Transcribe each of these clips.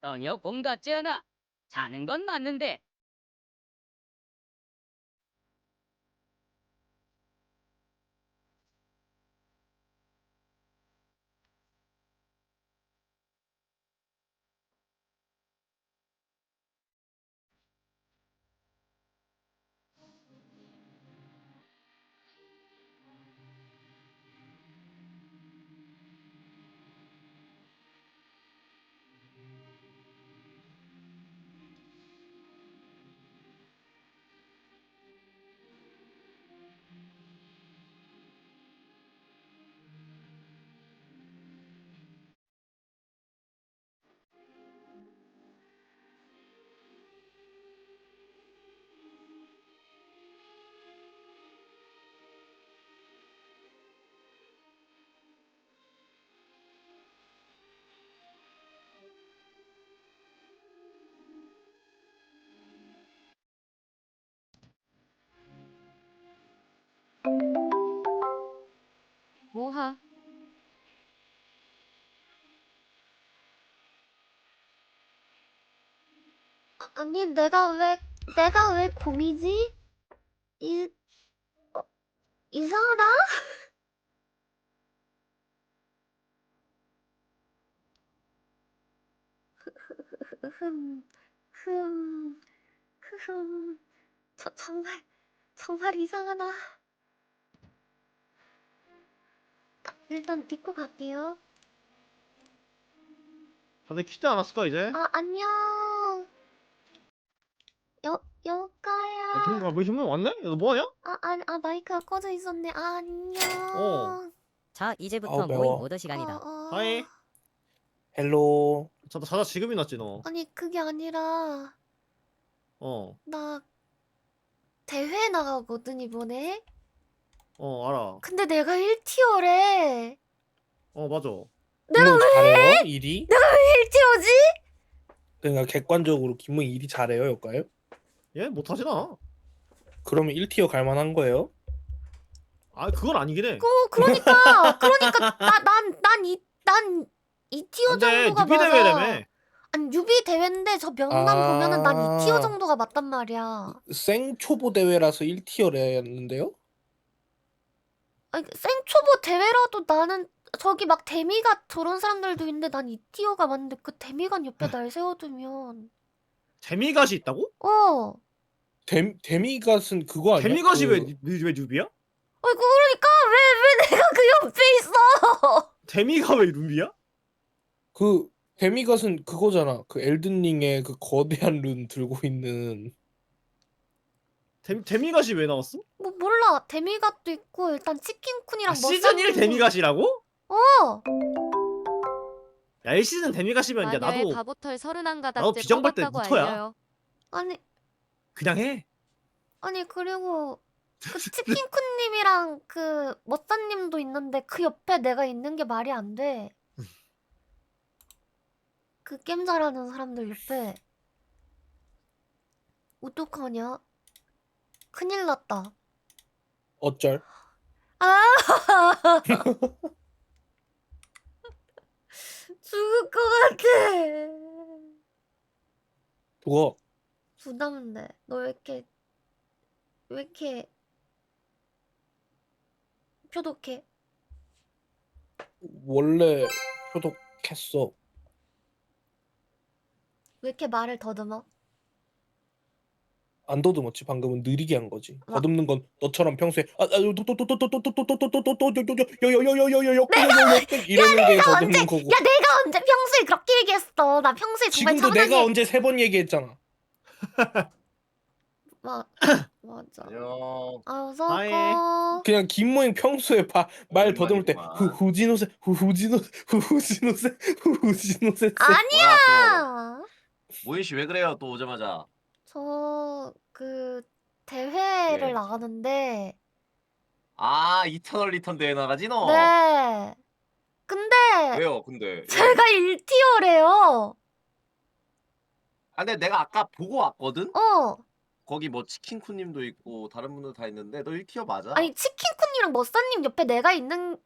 전혀 공 같지 않아. 자는 건 맞는데. 뭐하? 아니, 내가 왜 곰이지? 이, 이상하다? 흠, 흠, 정말 이상하다. 일단 믿고 갈게요. 다들 키지 않았을까 이제? 아, 안녕. 여가야. 그런가? 왜 신문 왔네? 너 뭐하냐? 마이크가 꺼져 있었네. 아, 어. 안녕. 자, 이제부터 모임 매워. 모드 시간이다. 하이. 헬로. 자다 지금 일어났지 너. 아니, 그게 아니라, 어. 나 대회 나가거든, 이번에. 알아. 근데 내가 1티어래. 맞아. 김웅 잘해요? 일이? 1티어지? 그러니까 객관적으로 김웅 일이 잘해요, 여가요? 얘 못하진 않아. 그러면 1티어 갈만한 거예요? 그건 아니긴 해. 그러니까 난 2티어 근데 정도가 뉴비 맞아. 대회라며. 아니 뉴비 대회인데 저 명단 보면은 난 2티어 아. 정도가 맞단 말이야. 생초보 대회라서 1티어랬는데요? 아니 생초보 대회라도 나는 저기 막 데미가 저런 사람들도 있는데 난 2티어가 맞는데 그 데미간 옆에 날 세워두면 데미갓이 있다고? 데미갓은 그거 아니야? 데미갓이 왜 뉴비야? 아니 그러니까 왜 내가 그 옆에 있어. 데미가 왜 뉴비야? 그 데미갓은 그거잖아. 그 엘든링의 그 거대한 룬 들고 있는. 데미갓이 왜 나왔어? 뭐 몰라 데미갓도 있고 일단 치킨쿤이랑 시즌 1 데미갓이라고? 야 1시즌 데미갓이면 이제 마녀의 나도 갑옷털 31가닥째 나도 비정벌 때 꺼봤다고 무토야. 알려요. 그냥 해. 아니 그리고 그 치킨쿤님이랑 그 머싸님도 있는데 그 옆에 내가 있는 게 말이 안 돼. 그 게임 잘하는 사람들 옆에 어떡하냐? 큰일 났다. 어쩔? 아 죽을 것 같아. 그거 부담돼. 너 왜 이렇게 표독해? 원래 표독했어. 왜 이렇게 말을 더듬어? 안 더듬었지. 방금은 느리게 한 거지. 뭐? 더듬는 건 너처럼 평소에 이러는 게 더듬는 거고. 야 내가 언제 평소에 그렇게 얘기했어? 나 평소에 정말 지금도 차분하게. 내가 언제 3번 얘기했잖아. 맞아. 안녕. 어서고. 그냥 김모잉 평소에 말 더듬을 때 오랜만이구만. 후지노세 아니야. 모인 씨 왜 그래요? 또 오자마자. 저 그 대회를 예. 나가는데. 이터널 리턴 대회 나가지 너? 네. 근데 왜요? 근데. 제가 1티어래요. 근데 내가 아까 보고 왔거든. 어. 거기 뭐 치킨쿠님도 있고 다른 분들 다 있는데 너 1티어 맞아. 아니 치킨쿤이랑 머싸님 옆에 내가 있는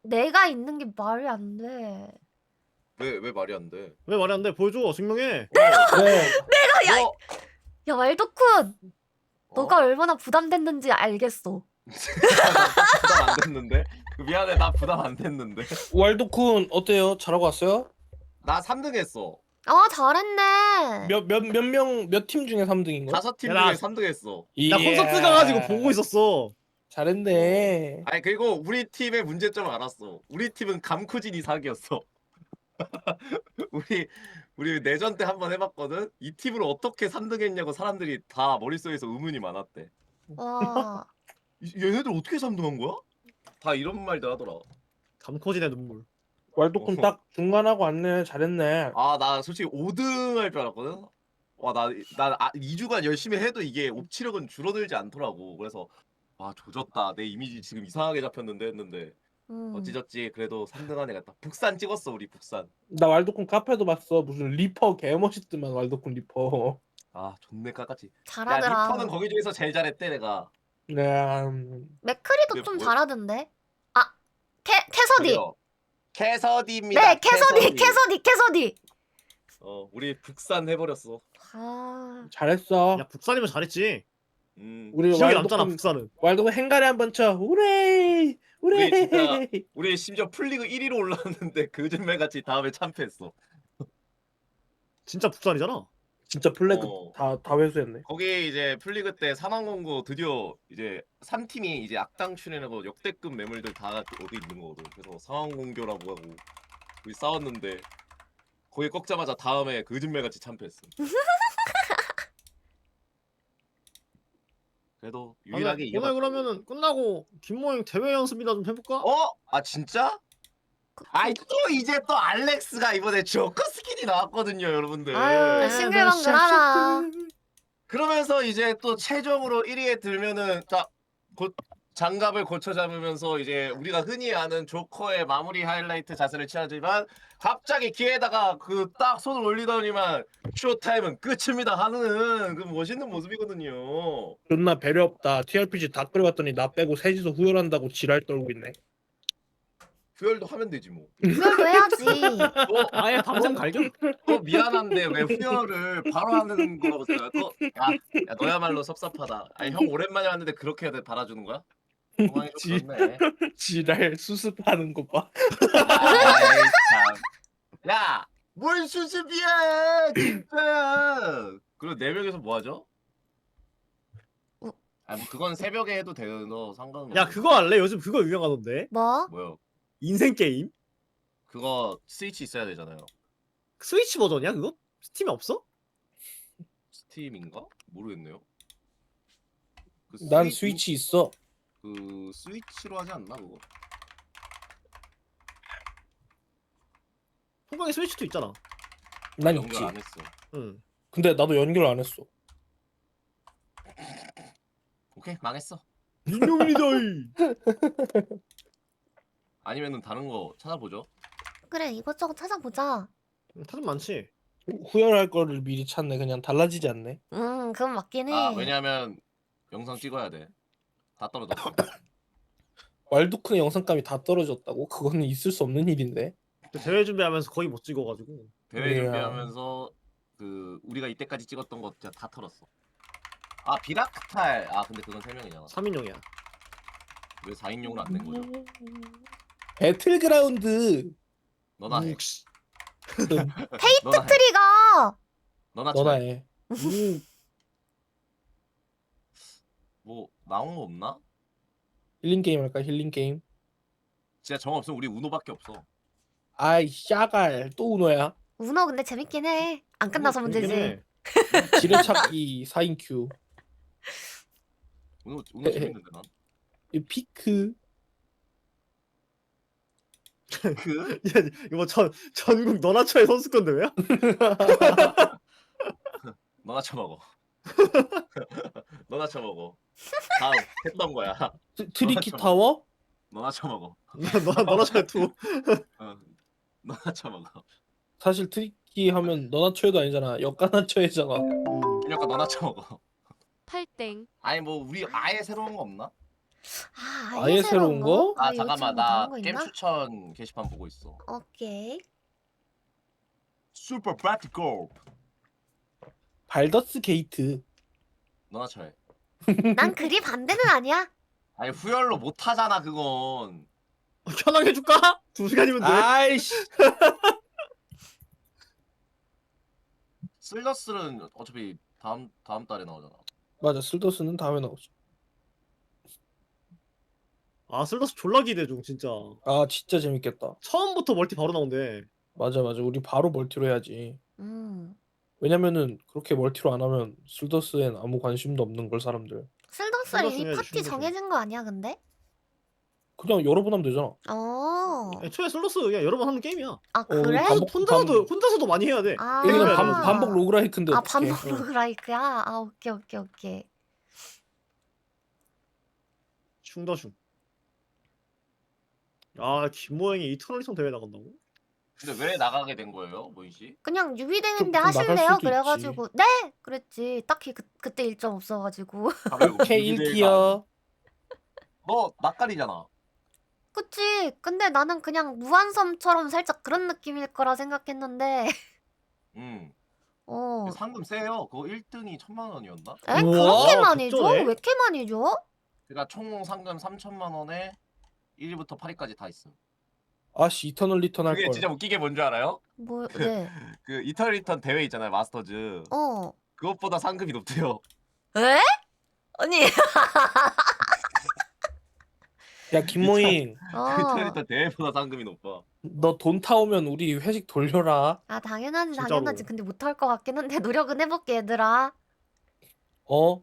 게 말이 안 돼. 왜 말이 안 돼? 왜 말이 안 돼? 보여줘. 증명해. 네. 야, 야 왈도쿤 너가 얼마나 부담됐는지 알겠어. 부담 안 됐는데? 미안해, 나 부담 안 됐는데. 왈도쿤 어때요? 잘하고 왔어요? 나 3등 했어. 아 잘했네. 몇 팀 중에 3등인 거야? 5팀 야, 나- 중에 3등 했어. 나 콘서트 가가지고 보고 있었어. 잘했네. 아니 그리고 우리 팀의 문제점을 알았어. 우리 팀은 감쿠진이 사기였어. 우리 내전 때 한번 해봤거든. 이 팀으로 어떻게 3등 했냐고 사람들이 다 머릿속에서 의문이 많았대. 와. 얘네들 어떻게 3등한 거야? 다 이런 말들 하더라. 감코진의 눈물. 왈도쿤 딱 중간하고 왔네. 잘했네. 아 나 솔직히 5등 할 줄 알았거든. 와 2주간 열심히 해도 이게 옵치력은 줄어들지 않더라고. 그래서 아 조졌다. 내 이미지 지금 이상하게 잡혔는데 했는데 어찌저찌 그래도 3등 안에 갔다. 북산 찍었어 우리 북산. 나 왈도쿤 카페도 봤어. 무슨 리퍼 개멋있더만 왈도쿤 리퍼. 아 존내 깎았지. 야 잘하더라. 리퍼는 거기 중에서 제일 잘했대 내가. 네. 맥크리도 근데 좀 뭐- 잘하던데. 아 캐서디. 저기요. 캐서디입니다. 네 캐서디. 우리 북산 해버렸어. 아 잘했어. 야 북산이면 잘했지. 우리 기억이 남잖아 왈도쿤 북산은. 왈도쿤 행가리 한번 쳐. 우레이. 우리 진짜- 우레이. 우리 심지어 풀리그 1위로 올라왔는데 그즘에 같이 다음에 참패했어. 진짜 북산이잖아. 진짜 플래그 어. 다 회수했네. 거기 이제 풀리그 때 산왕공고 드디어 이제 3팀이 이제 악당 출연하고 역대급 매물들 다 어디 있는 거거든. 그래서 상황공교라고 하고 우리 싸웠는데 거기 꺾자마자 다음에 거짓말 같이 참패했어. 그래도 유일하게 오늘 이겨봤. 그러면은 끝나고 김모잉 대회 연습이나 좀 해볼까? 아 진짜? 아이 또 이제 또 알렉스가 이번에 조커 스킨이 나왔거든요, 여러분들. 아유 싱글벙글하다. 그러면서 이제 또 최종으로 1위에 들면은 곧 장갑을 고쳐 잡으면서 이제 우리가 흔히 아는 조커의 마무리 하이라이트 자세를 취하지만 갑자기 기회에다가 그 딱 손을 올리더니만 쇼타임은 끝입니다 하는 그 멋있는 모습이거든요. 존나 배려 없다. TRPG 다 끌어봤더니 나 빼고 셋이서 후회한다고 지랄 떨고 있네. 후열도 하면 되지 뭐. 그걸로 해야지. 아예 밤샘 갈겨? 또 미안한데 왜 후열을 바로 하는 거라고 생각해? 야 너야말로 섭섭하다. 아니 형 오랜만에 왔는데 그렇게 달아주는 거야? 상황이 좀 그렇네. 지랄 수습하는 거 봐. 아이 참. 야, 뭘 수습이야, 진짜야. 그리고 4명이서 뭐 하죠? 아, 뭐 그건 새벽에 해도 되는 상관은 야 없어. 그거 할래? 요즘 그거 유명하던데. 뭐? 뭐요? 인생 게임? 그거 스위치 있어야 되잖아요. 스위치 버전이야 그거? 스팀에 없어? 스팀인가? 모르겠네요. 그 난 스위치 있어. 그 스위치로 하지 않나 그거? 통방에 스위치도 있잖아. 난 연결 있지. 안 했어. 응. 근데 나도 연결 안 했어. 오케이 망했어. 민용이다이. 아니면은 다른 거 찾아보죠. 그래 이것저것 찾아보자. 타점 많지. 후회할 거를 미리 찾네. 그냥 달라지지 않네. 그건 맞긴 해. 아 왜냐면 영상 찍어야 돼. 다 떨어졌어. 왈도쿤의 영상감이 다 떨어졌다고? 그거는 있을 수 없는 일인데. 대회 준비하면서 거의 못 찍어가지고. 대회 그래요. 준비하면서 그 우리가 이때까지 찍었던 거 진짜 다 털었어. 아 비라크탈. 아 근데 그건 3명이잖아. 3인용이야. 왜 4인용으로 안 된 거죠? 배틀그라운드. 너나 해. 페이트 트리가 너나 너나 해. 해. 뭐 나온 거 없나? 힐링 게임 할까? 힐링 게임. 진짜 정 없으면 우리 우노밖에 없어. 아이 샤갈 또 우노야. 우노 근데 재밌긴 해. 안 끝나서 문제지. 지뢰찾기 4인 큐. 우노 에, 재밌는데 난. 이 피크. 그 이거 뭐 전국 너나초의 선수권 대회야? 너나 쳐먹어. 너나 쳐먹어. 다음 했던 거야. 트리키 타워? 너나 쳐먹어. 너나초의 투. 너나 쳐먹어. 사실 트리키 하면 너나초에도 아니잖아. 역가나초에잖아. 그러니까 너나 쳐먹어. 8땡. 아니 뭐 우리 아예 새로운 거 없나? 아, 아예 새로운 거? 아 우리 잠깐만 요즘 나 다른 거 게임 있나? 추천 게시판 보고 있어. 오케이. 슈퍼 프랙티컬. 발더스 게이트. 너나 쳐해. 난 그리 반대는 아니야. 아니 후열로 못 하잖아 그건. 편하게 해줄까? 2시간이면 돼. 아이씨. 슬러스는 어차피 다음 달에 나오잖아. 맞아. 슬더스는 다음에 나오지. 아 슬러스 졸라 기대 중 진짜. 아 진짜 재밌겠다. 처음부터 멀티 바로 나온대. 맞아. 우리 바로 멀티로 해야지. 왜냐면은 그렇게 멀티로 안 하면 슬더스엔 아무 관심도 없는 걸 사람들. 슬더스 슬더스 이미 해야지, 파티 슬더스. 정해진 거 아니야 근데? 그냥 여러 번 하면 되잖아. 애초에 슬러스 그냥 여러 번 하는 게임이야. 아 그래? 혼자서도 많이 해야 돼. 아. 여기는 그래야 반복 로그라이크인데 아 어떡해. 반복 로그라이크야? 아 오케이. 슝더슝. 아 김모행이 이터널 리턴 대회 나간다고? 근데 왜 나가게 된 거예요, 모인 씨? 그냥 유비대회인데 좀 나갈 하실래요? 수도 그래가지고 네! 그랬지. 딱히 그때 일정 없어가지고. 오케이 1티어. 너 낯가리잖아. 그치. 근데 나는 그냥 무한섬처럼 살짝 그런 느낌일 거라 생각했는데 상금 세요. 그거 1등이 1,000만 원이었나? 에? 우와, 그렇게 많이 줘? 적절해. 왜 이렇게 많이 줘? 그러니까 총 상금 3,000만 원에 1위부터 8위까지 다 있음. 아씨 이터널 리턴 할 그게 걸. 진짜 웃긴 게 뭔지 알아요? 뭐, 네. 그 이터널 리턴 대회 있잖아요, 마스터즈. 그것보다 상금이 높대요. 에? 아니. 야 김모잉, 이터널 리턴 대회보다 상금이 높아. 너 돈 타오면 우리 회식 돌려라. 아 당연하지 진짜로. 당연하지. 근데 못할 것 같긴 한데 노력은 해볼게 얘들아. 어?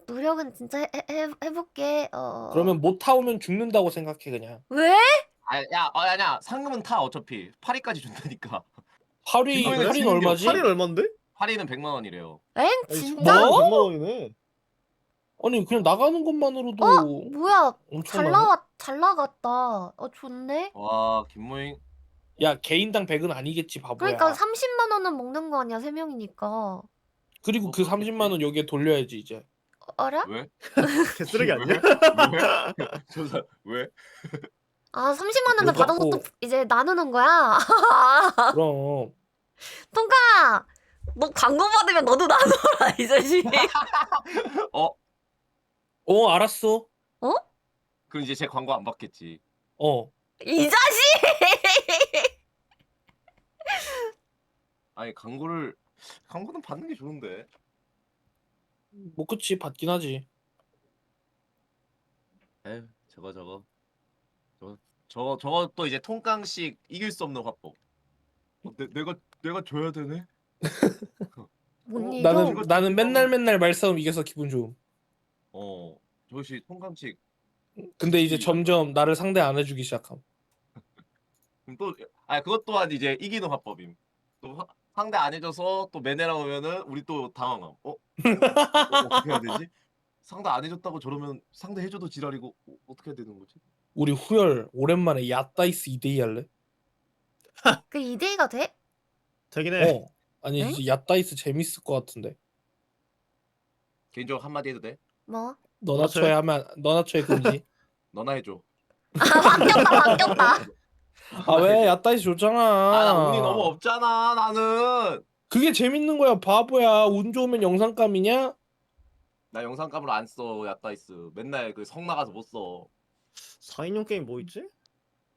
노력은 진짜 해볼게. 그러면 못 타오면 죽는다고 생각해 그냥. 왜? 아니야. 상금은 타 어차피. 8위까지 준다니까. 8위 이번에 8위는 얼마지? 8일 얼만데? 8위는 100만 원이래요. 엥? 아니, 진짜? 뭐? 100만 원이네. 아니 그냥 나가는 것만으로도 뭐야? 엄청 잘 나갔다. 좋네. 와, 김모잉. 야 개인당 100은 아니겠지 바보야. 그러니까 30만 원은 먹는 거 아니야 3명이니까. 그리고 그 30만 원 여기에 돌려야지 이제. 알아? 왜? 개쓰레기 아니야? 왜? 저 사람 왜? 아 30만 원을 그거 받아서 갖고- 또 이제 나누는 거야. 그럼 통카, 너 광고 받으면 너도 나눠라 이 자식. 알았어. 그럼 이제 제 광고 안 받겠지. 이 자식. 아니 광고는 받는 게 좋은데. 뭐 그치 받긴 하지. 에휴, 저거 또 이제 통깡식 이길 수 없는 화법. 내가 줘야 되네. 못 이겨. 나는 맨날 말싸움 이겨서 기분 좋음. 저것이 통깡식. 근데 이제 점점 나를 상대 안 해주기 시작함. 그럼 또 그것 또한 이제 이기는 화법임. 또 상대 안 해줘서 또 매네라 오면은 우리 또 당황함. 어떻게 해야 되지? 상대 안 해줬다고 저러면 상대 해줘도 지랄이고 어떻게 해야 되는 거지? 우리 후열 오랜만에 야다이스 2대2 할래? 그 2대2가 돼? 되긴 해. 아니 응? 이제 야다이스 재밌을 것 같은데. 개인적으로 한마디 해도 돼? 뭐? 너나 쳐에 하면 너나 쳐에 금지. 너나 해줘. 바뀌었다. 아 왜 야다이스 좋잖아. 나 운이 너무 없잖아 나는. 그게 재밌는 거야 바보야. 운 좋으면 영상감이냐? 나 영상감으로 안 써 야따이스. 맨날 그 성 나가서 못 써. 4인용 게임 뭐 있지?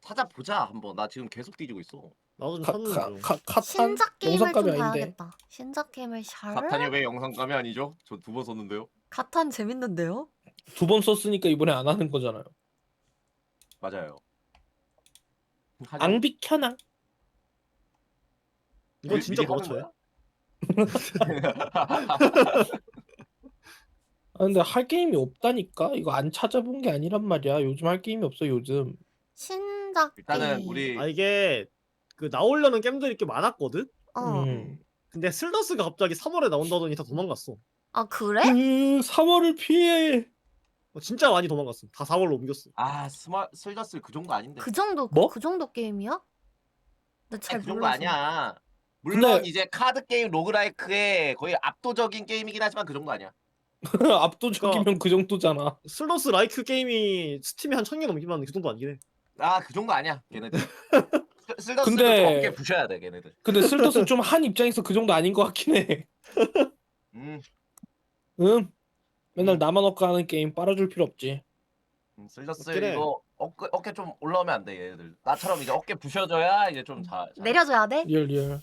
찾아보자 한번. 나 지금 계속 뒤지고 있어. 나도 좀 찾는 중. 카탄 신작 게임을 좀 영상감이 아닌데. 봐야겠다. 신작 게임을 잘. 사탄이 왜 영상감이 아니죠? 저 2번 썼는데요. 가탄 재밌는데요? 2번 썼으니까 이번에 안 하는 거잖아요. 맞아요. 안 비켜나? 이건 진짜 미리 하는 그렇죠. 아 근데 할 게임이 없다니까. 이거 안 찾아본 게 아니란 말이야. 요즘 할 게임이 없어 요즘. 신작 일단은 게임. 우리 이게 그 나오려는 게임들이 꽤 많았거든? 음. 근데 슬더스가 갑자기 3월에 나온다더니 다 도망갔어. 아 그래? 3월을 피해. 진짜 많이 도망갔어. 다 4월로 옮겼어. 슬더스 그 정도 아닌데. 그 정도 뭐? 그 정도 게임이야? 나 잘 그 정도 몰라서. 아니야. 물론 근데- 이제 카드 게임 로그라이크의 거의 압도적인 게임이긴 하지만 그 정도 아니야. 압도적이면 그 정도잖아. 슬더스 라이크 게임이 스팀에 한 1000개 넘기만 하는 그 정도 아니긴 해. 그 정도 아니야. 걔네들. 쓸더스도 근데- 어깨 부셔야 돼 걔네들. 근데 슬더스 좀 한 입장에서 그 정도 아닌 것 같긴 해. 음, 응? 맨날 나만 억까하는 게임 빨아줄 필요 없지. 쓸더스 맞긴 해. 이거 어깨 좀 올라오면 안 돼 얘네들. 나처럼 이제 어깨 부셔줘야 이제 좀 잘. 내려줘야 돼? 리얼.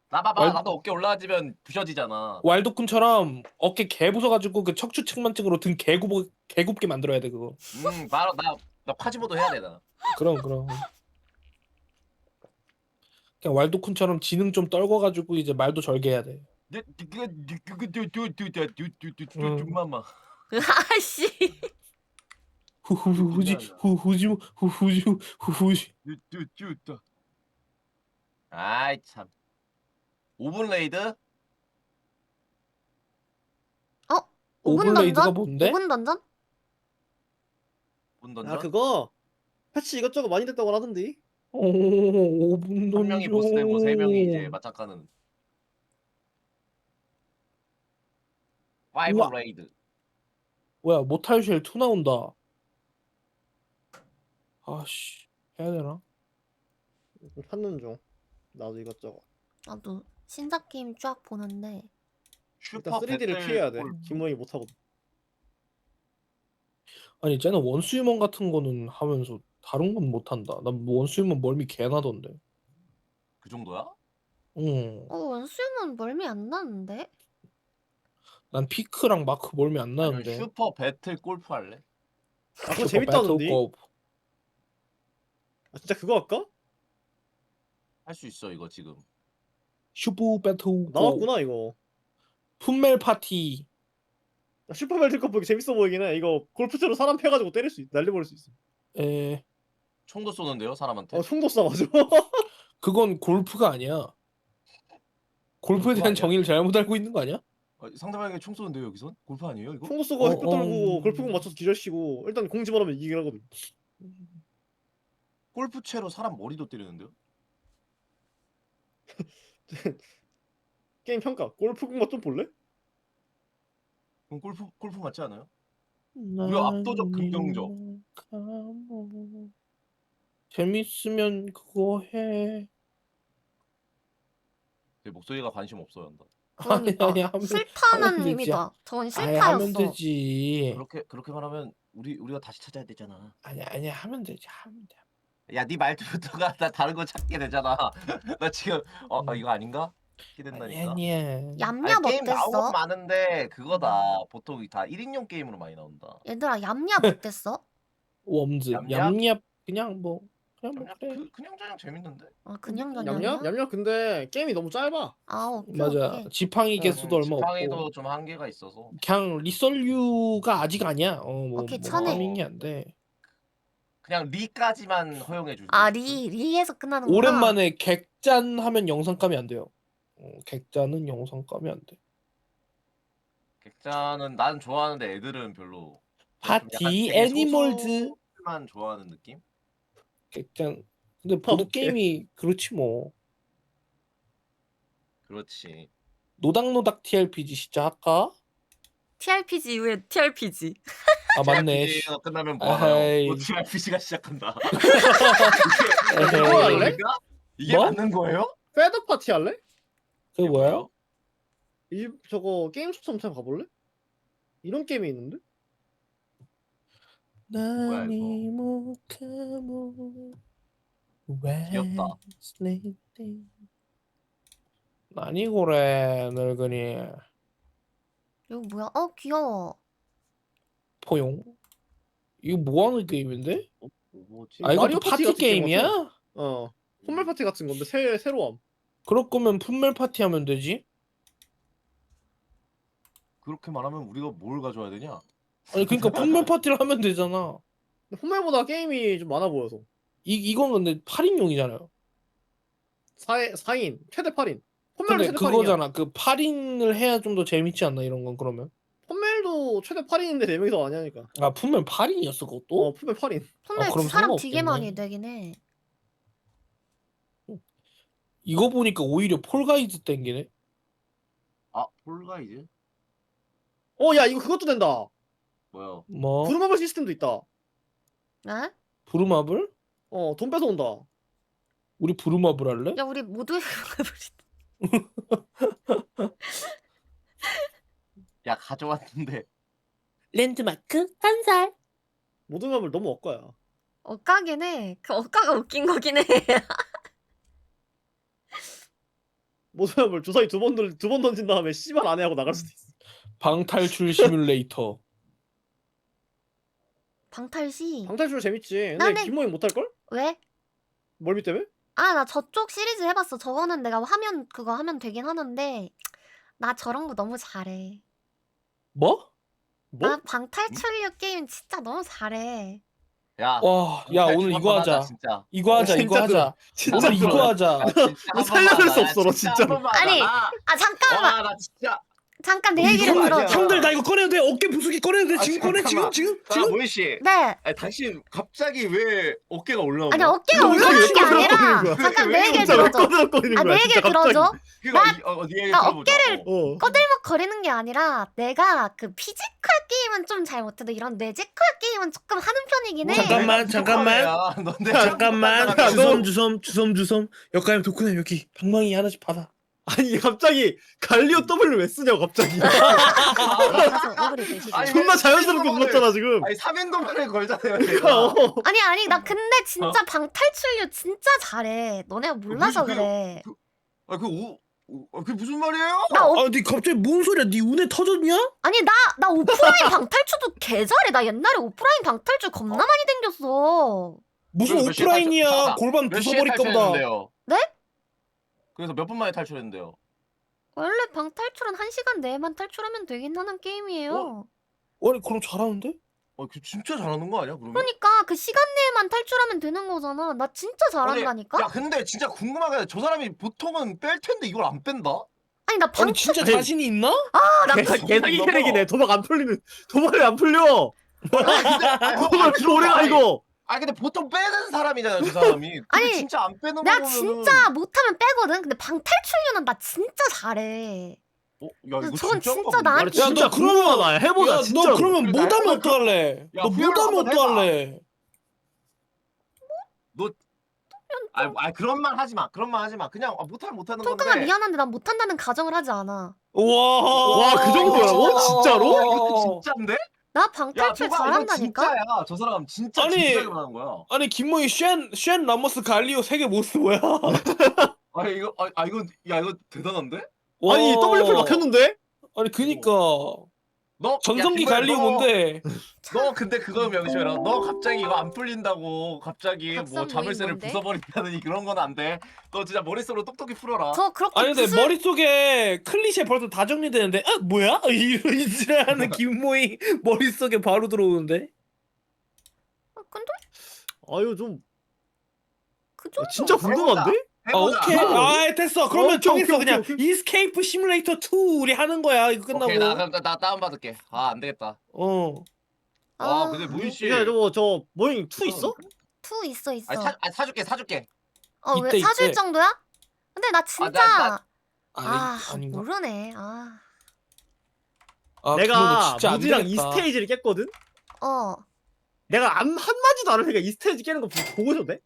나 봐봐 왈- 나도 어깨 올라가지면 부셔지잖아. 왈도쿤처럼 어깨 개 부숴가지고 그 척추 측만증으로 등 개굽게 만들어야 돼 그거. 바로 나 콰지모도 해야 되나. 그럼. 그냥 왈도쿤처럼 지능 좀 떨궈가지고 이제 말도 절개 해야 돼. 맘마. 아씨. 후지. 아이 참. 5분 레이드? 5분 오블레이드가 던전? 뭔데? 5분 던전? 5분 던전? 아 그거 패치 이것저것 많이 됐다고 하던데. 오, 5분 한 명이 보스 되고 3명이 이제 맞짱 까는. 5 우와. 레이드. 뭐야 모탈쉘 2 나온다. 아씨 해야 되나? 찾는 중. 나도 이것저것. 나도 신작 게임 쫙 보는데 일단 슈퍼 3D를 배틀 피해야 돼. 골. 김모이 못 하거든. 아니 쟤는 원수유먼 같은 거는 하면서 다른 건 못한다. 난 원수유먼 멀미 개나던데. 그 정도야? 응. 원수는 멀미 안 나는데? 난 피크랑 마크 멀미 안 아니면 나는데. 슈퍼 배틀 골프 할래? 아 그거 재밌다는데. 아 진짜 그거 할까? 할 수 있어 이거 지금. 슈퍼 배틀 골프. 나왔구나 이거. 품멜 파티. 슈퍼벨트컵 보기 재밌어 보이긴 해. 이거 골프채로 사람 패가지고 때릴 수 있, 날려버릴 수 있어. 에 총도 쏘는데요 사람한테. 총도 쏴 맞아. 그건 골프가 아니야. 골프에 대한 아니야? 정의를 잘못 알고 있는 거 아니야? 상대방에게 총 쏘는데요 여기선? 골프 아니에요 이거? 총도 쏘고 햇볕 들고 골프공 맞춰서 기절시키고 일단 공 집어넣으면 이기긴 하거든. 골프채로 사람 머리도 때리는데요? 게임 평가. 골프공 맛 좀 볼래? 그럼 골프 맞지 않아요? 무려 압도적 긍정적. 재밌으면 그거 해. 제 목소리가 관심 없어야 한다. 그러니까 아니, 하면 싫다는 되지. 의미다. 저건 아예 하면 싫다였어. 되지. 그렇게 말하면 우리가 다시 찾아야 되잖아. 아니 하면 되지. 하면 돼. 야, 네 말투부터가 나 다른 거 찾게 되잖아. 나 지금 이거 아닌가? 기댄다니까. 아니야. 얌얌 게임 나온 건 어땠어? 많은데 그거다. 보통 다 1인용 게임으로 많이 나온다. 얘들아 얌얌 어땠어? 웜즈. 얌얌? 얌얌 그냥 뭐 그래. 그냥 재밌는데. 아 그냥 얌얌? 저녁이야? 얌얌 근데 게임이 너무 짧아. 아 오케이 맞아. 오케이. 지팡이 개수도 얼마 지팡이도 없고. 좀 한계가 있어서. 그냥 리설류가 아직 아니야. 뭐 오케이, 천에. 파밍이 안 돼. 그냥 리까지만 허용해 주지. 아 리에서 끝나는구나. 오랜만에 객잔 하면 영상감이 안 돼요. 객잔은 영상감이 안 돼. 객자는 난 좋아하는데 애들은 별로. 파티 애니멀즈 만 좋아하는 느낌? 객잔. 근데 보드 오케이. 게임이 그렇지 뭐. 그렇지. 노닥노닥 TRPG 진짜 할까? TRPG 이후에 TRPG. 아 맞네. TRPG가 끝나면 뭐 하나요? 아하이. 또 TRPG가 시작한다. 에헤이. 이거 할래? 이게 뭐? 맞는 거예요? 패드 파티 할래? 그게 뭐야? 이 저거 게임 추첨 참 가볼래? 이런 게임이 있는데? 뭐야, 귀엽다. 아니고래 늙은이 이거 뭐야? 귀여워. 포용. 이거 뭐하는 게임인데? 뭐지? 아 이것도 마리오 파티 같은 게임 게임이야? 같아. 홈멜 파티 같은 건데 새로함. 그럴 거면 품멜 파티 하면 되지. 그렇게 말하면 우리가 뭘 가져와야 되냐? 아니 그러니까 품멜 파티를 하면 되잖아. 근데 홈멜보다 게임이 좀 많아 보여서. 이건 근데 8인용이잖아요. 4인 최대 8인. 홈멜도 근데 최대 8인이야. 그거잖아. 그 8인을 해야 좀 더 재밌지 않나 이런 건 그러면. 홈멜도 최대 8인인데 4명이서 많이 하니까. 아 품멜 8인이었어 그것도? 홈멜 8인. 근데 그럼 사람 상관없겠네. 되게 많이 되긴 해. 이거 보니까 오히려 폴가이즈 땡기네. 아, 폴가이즈? 야 이거 그것도 된다. 뭐야? 뭐 부루마블 시스템도 있다. 네? 부루마블? 돈 뺏어온다. 우리 부루마블 할래? 야 우리 모두 야 가져왔는데. 랜드마크 한 살. 모든 맵을 너무 억까야. 억까긴 해. 그 억까가 웃긴 거긴 해. 모든 맵을 주사위 두 번 던진 다음에 씨발 안 해 하고 나갈 수도 있어. 방탈출 시뮬레이터. 방탈시. 방탈출 재밌지. 근데 나는- 김모임 못할 걸? 왜? 멀미 때문에? 아 나 저쪽 시리즈 해봤어. 저거는 내가 화면 그거 하면 되긴 하는데 나 저런 거 너무 잘해. 뭐? 뭐? 나 방탈출류 게임 진짜 너무 잘해. 야. 와, 야 오늘 이거 하자. 진짜. 이거 하자, 이거 하자. 진짜 오늘 들어. 이거 하자. 너 살려낼 수 없어, 너 진짜로. 아니, 아 잠깐만 와나 진짜. 잠깐 내 이거 얘기를 들어. 아니야. 형들 나 이거 꺼내도 돼? 어깨 부수기 꺼내도 돼? 아, 지금 꺼내? 잠깐만. 지금? 자 모이 씨. 네. 아니 당신 갑자기 왜 어깨가 올라오는 아니 거야? 어깨가 너무 올라오는 게 꺼내거리는 아니라 거야. 잠깐 내 왜 얘기를 진짜 왜 들어줘. 꺼내거리는 아 거야, 내 얘기를 진짜 갑자기. 들어줘. 그러니까 네 얘기 나 들어보자. 어깨를 어. 거들먹거리는 게 아니라 내가 그 피지컬 게임은 좀 잘 못해도 이런 뇌지컬 게임은 조금 하는 편이긴 해. 잠깐만, 잠깐만. 잠깐만. 야, 너- 주섬. 여기까지 도쿠네 여기. 방망이 하나씩 받아. 아니 갑자기 갈리오 W 왜 쓰냐고 갑자기. 아니, 존나 왜 자연스럽게 삼인도발을- 눌렀잖아 지금. 아니 3인도만을 걸잖아요 그러니까, 내가. 어. 아니 나 근데 진짜 방탈출류 진짜 잘해. 너네가 몰라서 그게- 그래. 그게 무슨 말이에요? 나 오, 아, 니 갑자기 뭔 소리야? 니 운에 터졌냐? 아니 나 오프라인 방탈출도 개 잘해. 나 옛날에 오프라인 방탈출 겁나 많이 댕겼어. 무슨 그래서 몇 시에 오프라인이야? 탈출- 골반 몇 시에 부숴버릴까 보다. 탈출했는데요? 네? 그래서 몇 분 만에 탈출했는데요? 원래 방탈출은 1시간 내에만 탈출하면 되긴 하는 게임이에요. 아니 그럼 잘하는데? 그 진짜 잘하는 거 아니야 그러면? 그러니까 그 시간 내에만 탈출하면 되는 거잖아. 나 진짜 잘한다니까? 야 근데 진짜 궁금하게 저 사람이 보통은 뺄 텐데 이걸 안 뺀다? 아니 나 아니 방... 진짜 아니, 자신이 있나? 개사기 캐릭이네. 도박 안 풀리는. 도박이 안 풀려. 아니, 도박 그 오래가 이거. 아 근데 보통 빼는 사람이잖아요 저 사람이. 근데 아니, 진짜 안 빼는 거 내가 보면은 진짜 못하면 빼거든. 근데 방탈출류는 나 진짜 잘해. 야 이거 저건 진짜인가 진짜 본데? 나한테 아니, 진짜 너 그러면- 궁금하다. 해보자 야, 진짜. 너 그러면 야, 못하면 그럼- 어떡할래? 야, 너 후회를 못하면 한번 해봐. 어떡할래? 그런 말 하지 마. 그런 말 하지 마. 그냥 못하는 통깡아 건데. 미안한데 난 못한다는 가정을 하지 않아. 와, 그 정도라고? 진짜로? 이거 진짜인데? 나 야, 방탈출 저거 이거 잘한다니까? 진짜야. 저 사람 진짜 아니. 진짜게 말하는 거야. 아니 김모이 쉔 라모스 갈리오 세계 모스 뭐야? 아니 이거 이거 대단한데? 아니 와. WP 막혔는데? 아니 그니까 너 전성기 야, 김모야, 갈리오 너- 뭔데? 너 근데 그거 명심해라. 너 갑자기 이거 안 풀린다고 갑자기 뭐 각성 자물쇠를 모임 뭔데? 부숴버린다느니 그런 건 안 돼. 너 진짜 머릿속으로 똑똑히 풀어라. 저 그렇게 아니 근데 무슨 머릿속에 클리셰 벌써 다 정리되는데 아 뭐야? 이런 지랄하는 김모이 머릿속에 바로 들어오는데? 근데 아유 좀 그 정도 진짜 궁금한데? 아 해보자. 오케이 아 됐어 그러면 오케이, 정했어 오케이, 그냥 오케이. 이스케이프 시뮬레이터 2 우리 하는 거야 이거 끝나고 오케이 나 다운 받을게. 아 안 되겠다. 어 아 근데 모인 씨. 야 저 모잉 2 있어? 투 있어. 사줄게. 왜 있대, 사줄 있대. 정도야? 근데 나 진짜 아닌가? 모르네. 아 아, 그거는 내가 진짜 안 무지랑 이 되겠다. 스테이지를 깼거든? 어. 내가 한마디도 안 하니까 이 스테이지 깨는 거 보고 있어도 돼?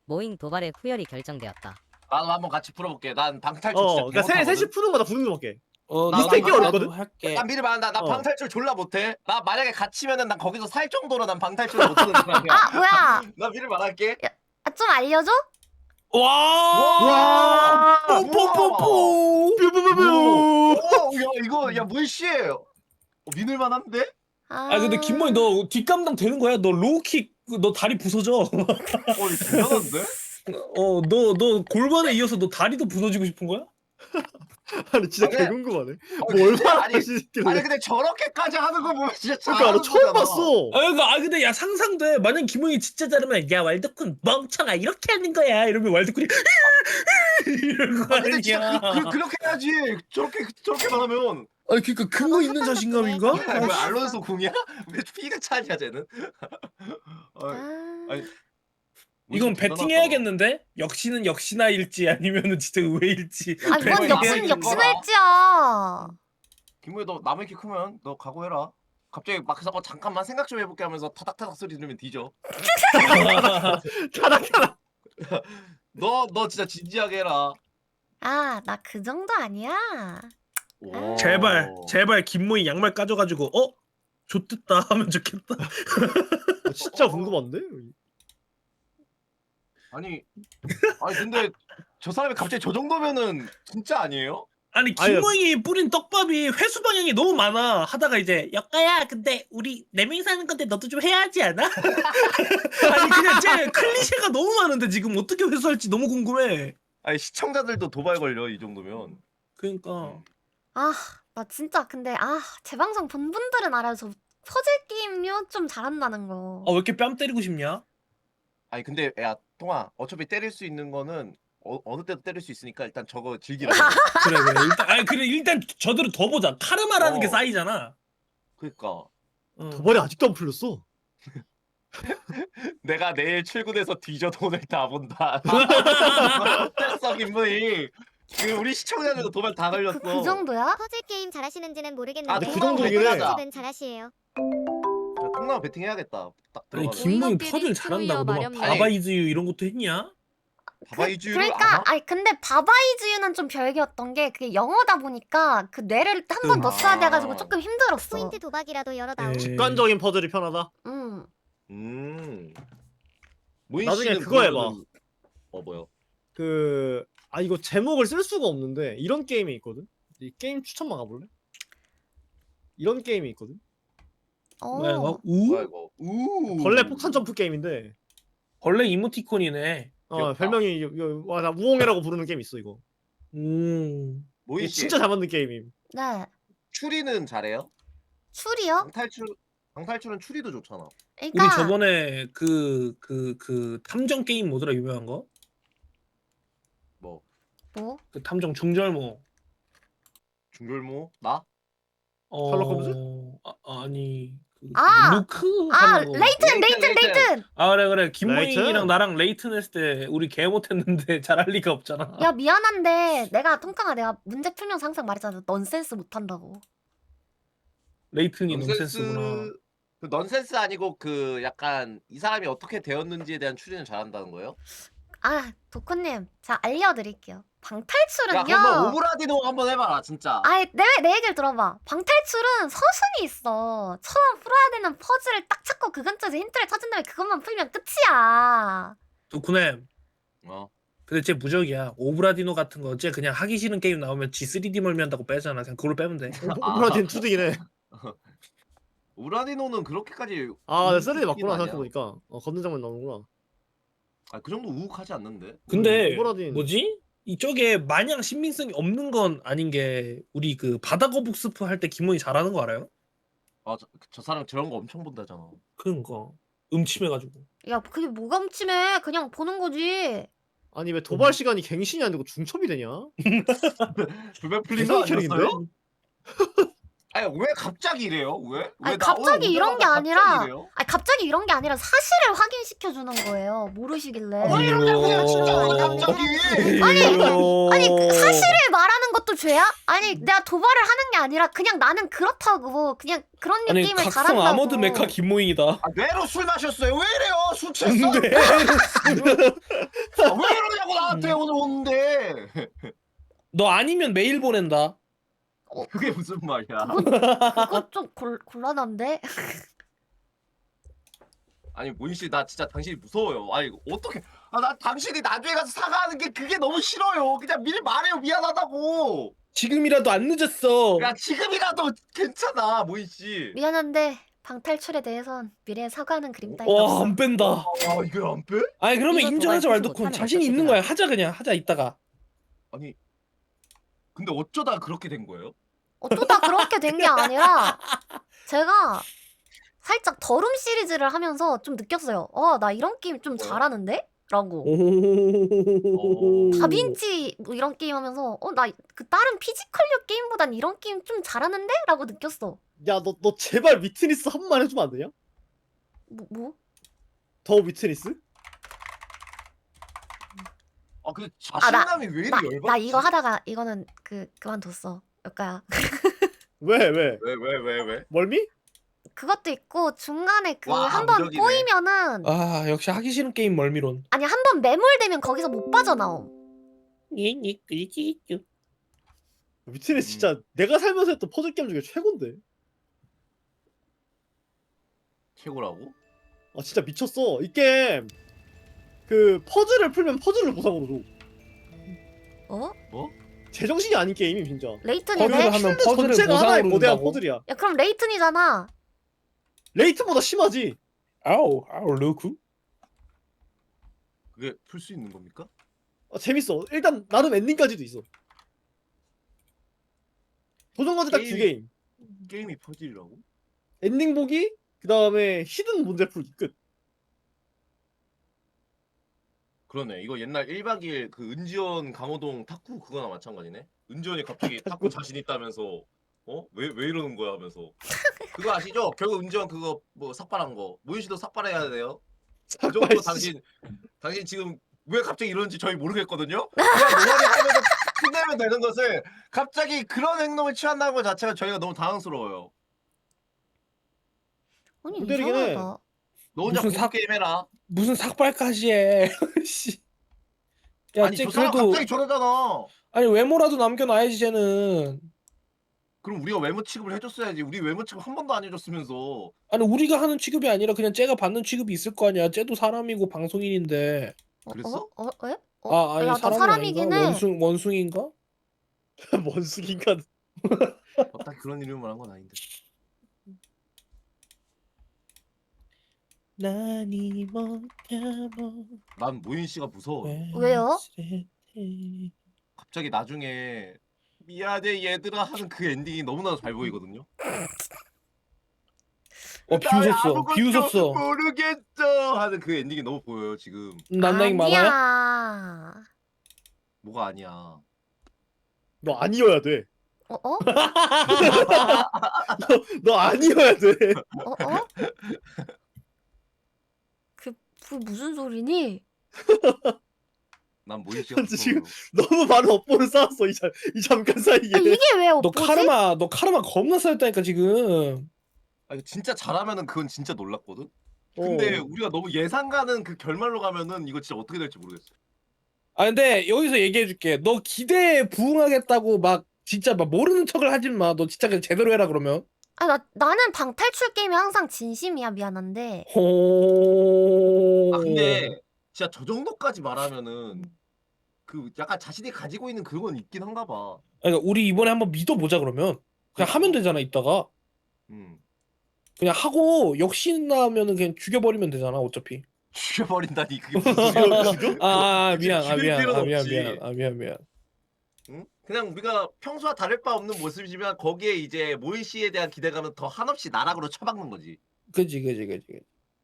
모잉 도발의 후열이 결정되었다. 나도 한번 같이 풀어볼게. 난 방탈출 진짜 그러니까 셋이 푸는 거다 부는 거밖에. 어, 이 스테이지 나도 어렵거든? 할게. 난 미리 말한다. 나 어. 방탈출 졸라 못해. 나 만약에 갇히면은 난 거기서 살 정도로 난 방탈출을 못하는 사람이야. 아 뭐야? 나 미리 말할게. 아, 좀 알려줘? 와! 뽀뽀뽀뽀! 뾰뾰뾰뾰. 야 이거 야 모인 씨. 믿을만한데? 아 근데 김모이 너 뒷감당 되는 거야? 너 로우킥 너 다리 부서져. 이거 대단한데? 너 골반에 이어서 너 다리도 부서지고 싶은 거야? 아니 진짜 아니, 개 궁금하네. 근데 뭐 얼마나 아니 하시길래. 근데 저렇게까지 하는 거 보면 진짜 그러니까 나 처음 잘하는 봤어. 근데 야 상상돼. 만약 김모이 진짜 잘하면 야 왈도쿤 멍청아 이렇게 하는 거야. 이러면 왈도쿤이 이럴 거 아 근데 진짜 아니야. 그렇게 해야지. 저렇게 말하면. 아니 그러니까 근거 있는 자신감인가? 왜 알론소 궁이야? 왜 피가 차냐 쟤는? 아니, 이건 대단하다. 배팅해야겠는데? 역시는 역시나일지 아니면은 진짜 의외일지. 아 이건 배팅해야지, 역시 이거라. 역시나일지야. 김우혜 너 남의 키 크면 너 각오해라. 갑자기 막 그래서 잠깐만 생각 좀 해볼게 하면서 타닥타닥 소리 들으면 뒤져. 타닥타닥. 너 진짜 진지하게 해라. 아, 나 그 정도 아니야. 오. 제발 김모이 양말 까져가지고 좋댔다 하면 좋겠다. 진짜 궁금한데? 아니 근데 저 사람이 갑자기 저 정도면은 진짜 아니에요? 아니 김모이 뿌린 떡밥이 회수 방향이 너무 많아. 하다가 이제 역가야 근데 우리 4명이 사는 건데 너도 좀 해야 하지 않아? 아니 그냥 쟤 클리셰가 너무 많은데 지금 어떻게 회수할지 너무 궁금해. 아니 시청자들도 도발 걸려 이 정도면. 그러니까 아, 나 진짜 근데 제 방송 본 분들은 알아요. 저 퍼즐 게임요 좀 잘한다는 거. 왜 이렇게 뺨 때리고 싶냐? 아니 근데 야 통아 어차피 때릴 수 있는 거는 어느 때도 때릴 수 있으니까 일단 저거 즐기라. 그래 일단 저들은 더 보자. 카르마라는 게 쌓이잖아. 그러니까 도발이 아직도 안 풀렸어. 내가 내일 출근해서 뒤져도 오늘 다 본다. 어땠어 김무희? 우리 시청자들도 도발 다 걸렸어. 그 정도야? 퍼즐 게임 잘하시는지는 아, 모르겠는데 그 정도이긴 해. 집은 잘하시에요. 통나무 배팅 해야겠다. 딱 아니 들어가서. 김모이 모잉어깨리 퍼즐 잘한다고 너 막 마렵네. 바바이즈유 이런 것도 했냐? 바바이주를 그러니까 알아? 아니 근데 바바이즈유는 좀 별개였던 게 그게 영어다 보니까 그 뇌를 한 번 넣었어야 돼가지고 조금 힘들었어. 포인트 도박이라도 열어다오. 직관적인 퍼즐이 편하다. 모인 나중에 씨는 그거 해봐. 그러면은 뭐요? 이거 제목을 쓸 수가 없는데 이런 게임이 있거든. 이 게임 추천만 가볼래? 이런 게임이 있거든. 뭐야 이거? 뭐야 이거? 우. 벌레 폭탄 점프 게임인데 벌레 이모티콘이네. 귀엽다. 별명이 나 우홍해라고 부르는 게임 있어 이거. 음. 모인 이게 씨 진짜 잘 만든 게임임. 네. 추리는 잘해요? 추리요? 방탈출은 추리도 좋잖아. 우리 그러니까 저번에 그 탐정 게임 뭐더라 유명한 거? 뭐 뭐? 그 탐정 중절모. 중절모 나? 셜록 홈즈? 아니 그 아! 루크 아, 하는 거. 레이튼! 그래 김모잉이랑 레이튼? 나랑 레이튼 했을 때 우리 개 못했는데 잘할 리가 없잖아. 야, 미안한데 내가 문제 풀면서 항상 말했잖아. 넌센스 못한다고. 레이튼이 넌센스구나. 그 넌센스 아니고 그 약간 이 사람이 어떻게 되었는지에 대한 추리는 잘한다는 거예요? 도코님, 자 알려드릴게요. 야 방탈출은요. 그럼 오브라디노 한번 해봐라 진짜. 내 얘기를 들어봐. 방탈출은 서순이 있어. 처음 풀어야 되는 퍼즐을 딱 찾고 그 근처에서 힌트를 찾은 다음에 그것만 풀면 끝이야. 도쿠넴. 어. 근데 쟤 무적이야. 오브라디노 같은 거 쟤 그냥 하기 싫은 게임 나오면 지 3D 멀미한다고 빼잖아. 그냥 그걸로 빼면 돼. 오브라딘 2D긴 해. 오브라디노는 그렇게까지 나 3D 맞구나 아니야. 생각해보니까. 걷는 장면 나오는구나. 그 정도 우욱하지 않는데. 근데 오브라딘. 뭐지? 이쪽에 마냥 신빙성이 없는 건 아닌 게 우리 그 바다거북 스프 할 때 김모이 잘하는 거 알아요? 저 사람 저런 거 엄청 본다잖아. 그러니까 음침해가지고. 야, 그게 뭐가 훔침해. 그냥 보는 거지. 아니 왜 도발 시간이 갱신이 안 되고 중첩이 되냐? 주변 풀린 거 이상한 아니었어요? 아니 왜 갑자기 이래요? 왜? 아니, 나 갑자기 오늘 이런 게 오자마자 아니라 갑자기 이래요? 갑자기 이런 게 아니라 사실을 확인시켜 주는 거예요. 모르시길래. 왜 이러냐고요 진짜 갑자기. 아니 사실을 말하는 것도 죄야? 아니 내가 도발을 하는 게 아니라 그냥 나는 그렇다고. 그냥 그런 아니 느낌을 각성 잘한다고. 아머드 메카 김모잉이다. 뇌로 술 마셨어요? 왜 이래요? 술 취했어? 근데 왜 이러냐고 나한테 오늘 오는데. 너 아니면 메일 보낸다. 그게 무슨 말이야? 그거 좀 곤란한데? 아니 모인 씨 나 진짜 당신이 무서워요. 아니 어떻게? 나 당신이 나중에 가서 사과하는 게 그게 너무 싫어요. 그냥 미리 말해요. 미안하다고. 지금이라도 안 늦었어. 야 지금이라도 괜찮아 모인 씨. 미안한데 방탈출에 대해선 미래에 사과하는 그림 따위 와 없어. 안 뺀다. 이거 안 빼? 아니 그러면 이거 인정하자 도발 말도 못하는 자신이 있는 거야. 하자 그냥 하자 이따가. 아니 근데 어쩌다 그렇게 된 거예요? 어쩌다 그렇게 된 게 아니라 제가 살짝 더룸 시리즈를 하면서 좀 느꼈어요. 나 이런 게임 좀 잘하는데? 라고. 다빈치 뭐 이런 게임 하면서 나 그 다른 피지컬류 게임보단 이런 게임 좀 잘하는데? 라고 느꼈어. 야 너 제발 위트니스 한 번만 해주면 안 되냐? 뭐? 더 위트니스? 그 자신감이 왜 이리 열받지? 나 이거 하다가 이거는 그만뒀어. 역가야. 왜? 왜? 멀미? 그것도 있고 중간에 그 와, 한 번 무적이네. 꼬이면은 아 역시 하기 싫은 게임 멀미론. 아니 한 번 매몰되면 거기서 못 빠져나옴. 미친애 진짜 내가 살면서 했던 퍼즐 게임 중에 최고인데. 최고라고? 아 진짜 미쳤어. 이 게임 그 퍼즐을 풀면 퍼즐을 보상으로 줘. 어? 제정신이 아닌 게임이 진짜. 레이튼이네? 퍼즐을 하면 퍼즐을 전체가 하나의 보상으로 거대한 준다고? 퍼즐이야. 야 그럼 레이튼이잖아. 레이트보다 심하지. 아우 루크. 그게 풀 수 있는 겁니까? 아, 재밌어. 일단 나름 엔딩까지도 있어. 도전까지 딱 두 게임이- 게임. 게임이 퍼즐이라고? 엔딩 보기, 그 다음에 히든 문제 풀기 끝. 그러네. 이거 옛날 1박 2일 그 은지원 강호동 탁구 그거나 마찬가지네. 은지원이 갑자기 탁구 자신 있다면서 왜 이러는 거야 하면서. 그거 아시죠? 결국 은지원 그거 뭐 삭발한 거. 모인 씨도 삭발해야 돼요. 그 정도 당신 지금 왜 갑자기 이러는지 저희 모르겠거든요. 그냥 노가리 하면서 끝내면 되는 것을 갑자기 그런 행동을 취한다는 것 자체가 저희가 너무 당황스러워요. 아니 모델이긴 해. 이상하다. 너 혼자 무슨 공포 게임 해라. 무슨 삭발까지 해. 씨. 야, 아니 쟤 저 사람 그래도 갑자기 저러잖아. 아니 외모라도 남겨놔야지 쟤는. 그럼 우리가 외모 취급을 해줬어야지. 우리 외모 취급 한 번도 안 해줬으면서. 아니 우리가 하는 취급이 아니라 그냥 쟤가 받는 취급이 있을 거 아니야. 쟤도 사람이고 방송인인데. 그랬어? 왜? 아 아니 야, 나 사람이 사람이긴 아닌가? 해. 원숭인가? 뭔수긴가. 딱 그런 이름을 한 건 아닌데. 나니 못하고 난 모인 씨가 무서워. 왜요? 갑자기 나중에 미안해 얘들아 하는 그 엔딩이 너무나도 잘 보이거든요. 비웃었어. 아무것도 비웃었어. 모르겠어 하는 그 엔딩이 너무 보여요 지금. 난나이 많아요? 아니야. 뭐가 아니야. 너 아니어야 돼. 어? 너 아니어야 돼. 그 무슨 소리니? 난 모인 씨가 무서워. 지금 너무 많은 업보를 쌓았어 이 잠깐 사이에. 아, 이게 왜 너 없지? 카르마 겁나 쌓였다니까 지금. 아니, 진짜 잘하면은 그건 진짜 놀랐거든. 근데 우리가 너무 예상 가는 그 결말로 가면은 이거 진짜 어떻게 될지 모르겠어. 아 근데 여기서 얘기해줄게. 너 기대에 부응하겠다고 막 진짜 막 모르는 척을 하지 마. 너 진짜 그냥 제대로 해라 그러면. 아, 나는 방탈출 게임이 항상 진심이야. 미안한데. 호. 아 근데 진짜 저 정도까지 말하면은 그 약간 자신이 가지고 있는 그건 있긴 한가 봐. 그러니까 우리 이번에 한번 믿어보자 그러면. 그냥 하면 되잖아 이따가. 음. 그냥 하고 역신 나면은 그냥 죽여버리면 되잖아 어차피. 죽여버린다니 그게 무슨 소리야? 미안. 죽일 필요는 없지. 미안. 응? 그냥 우리가 평소와 다를 바 없는 모습이지만 거기에 이제 모인 씨에 대한 기대감은 더 한없이 나락으로 처박는 거지. 그지.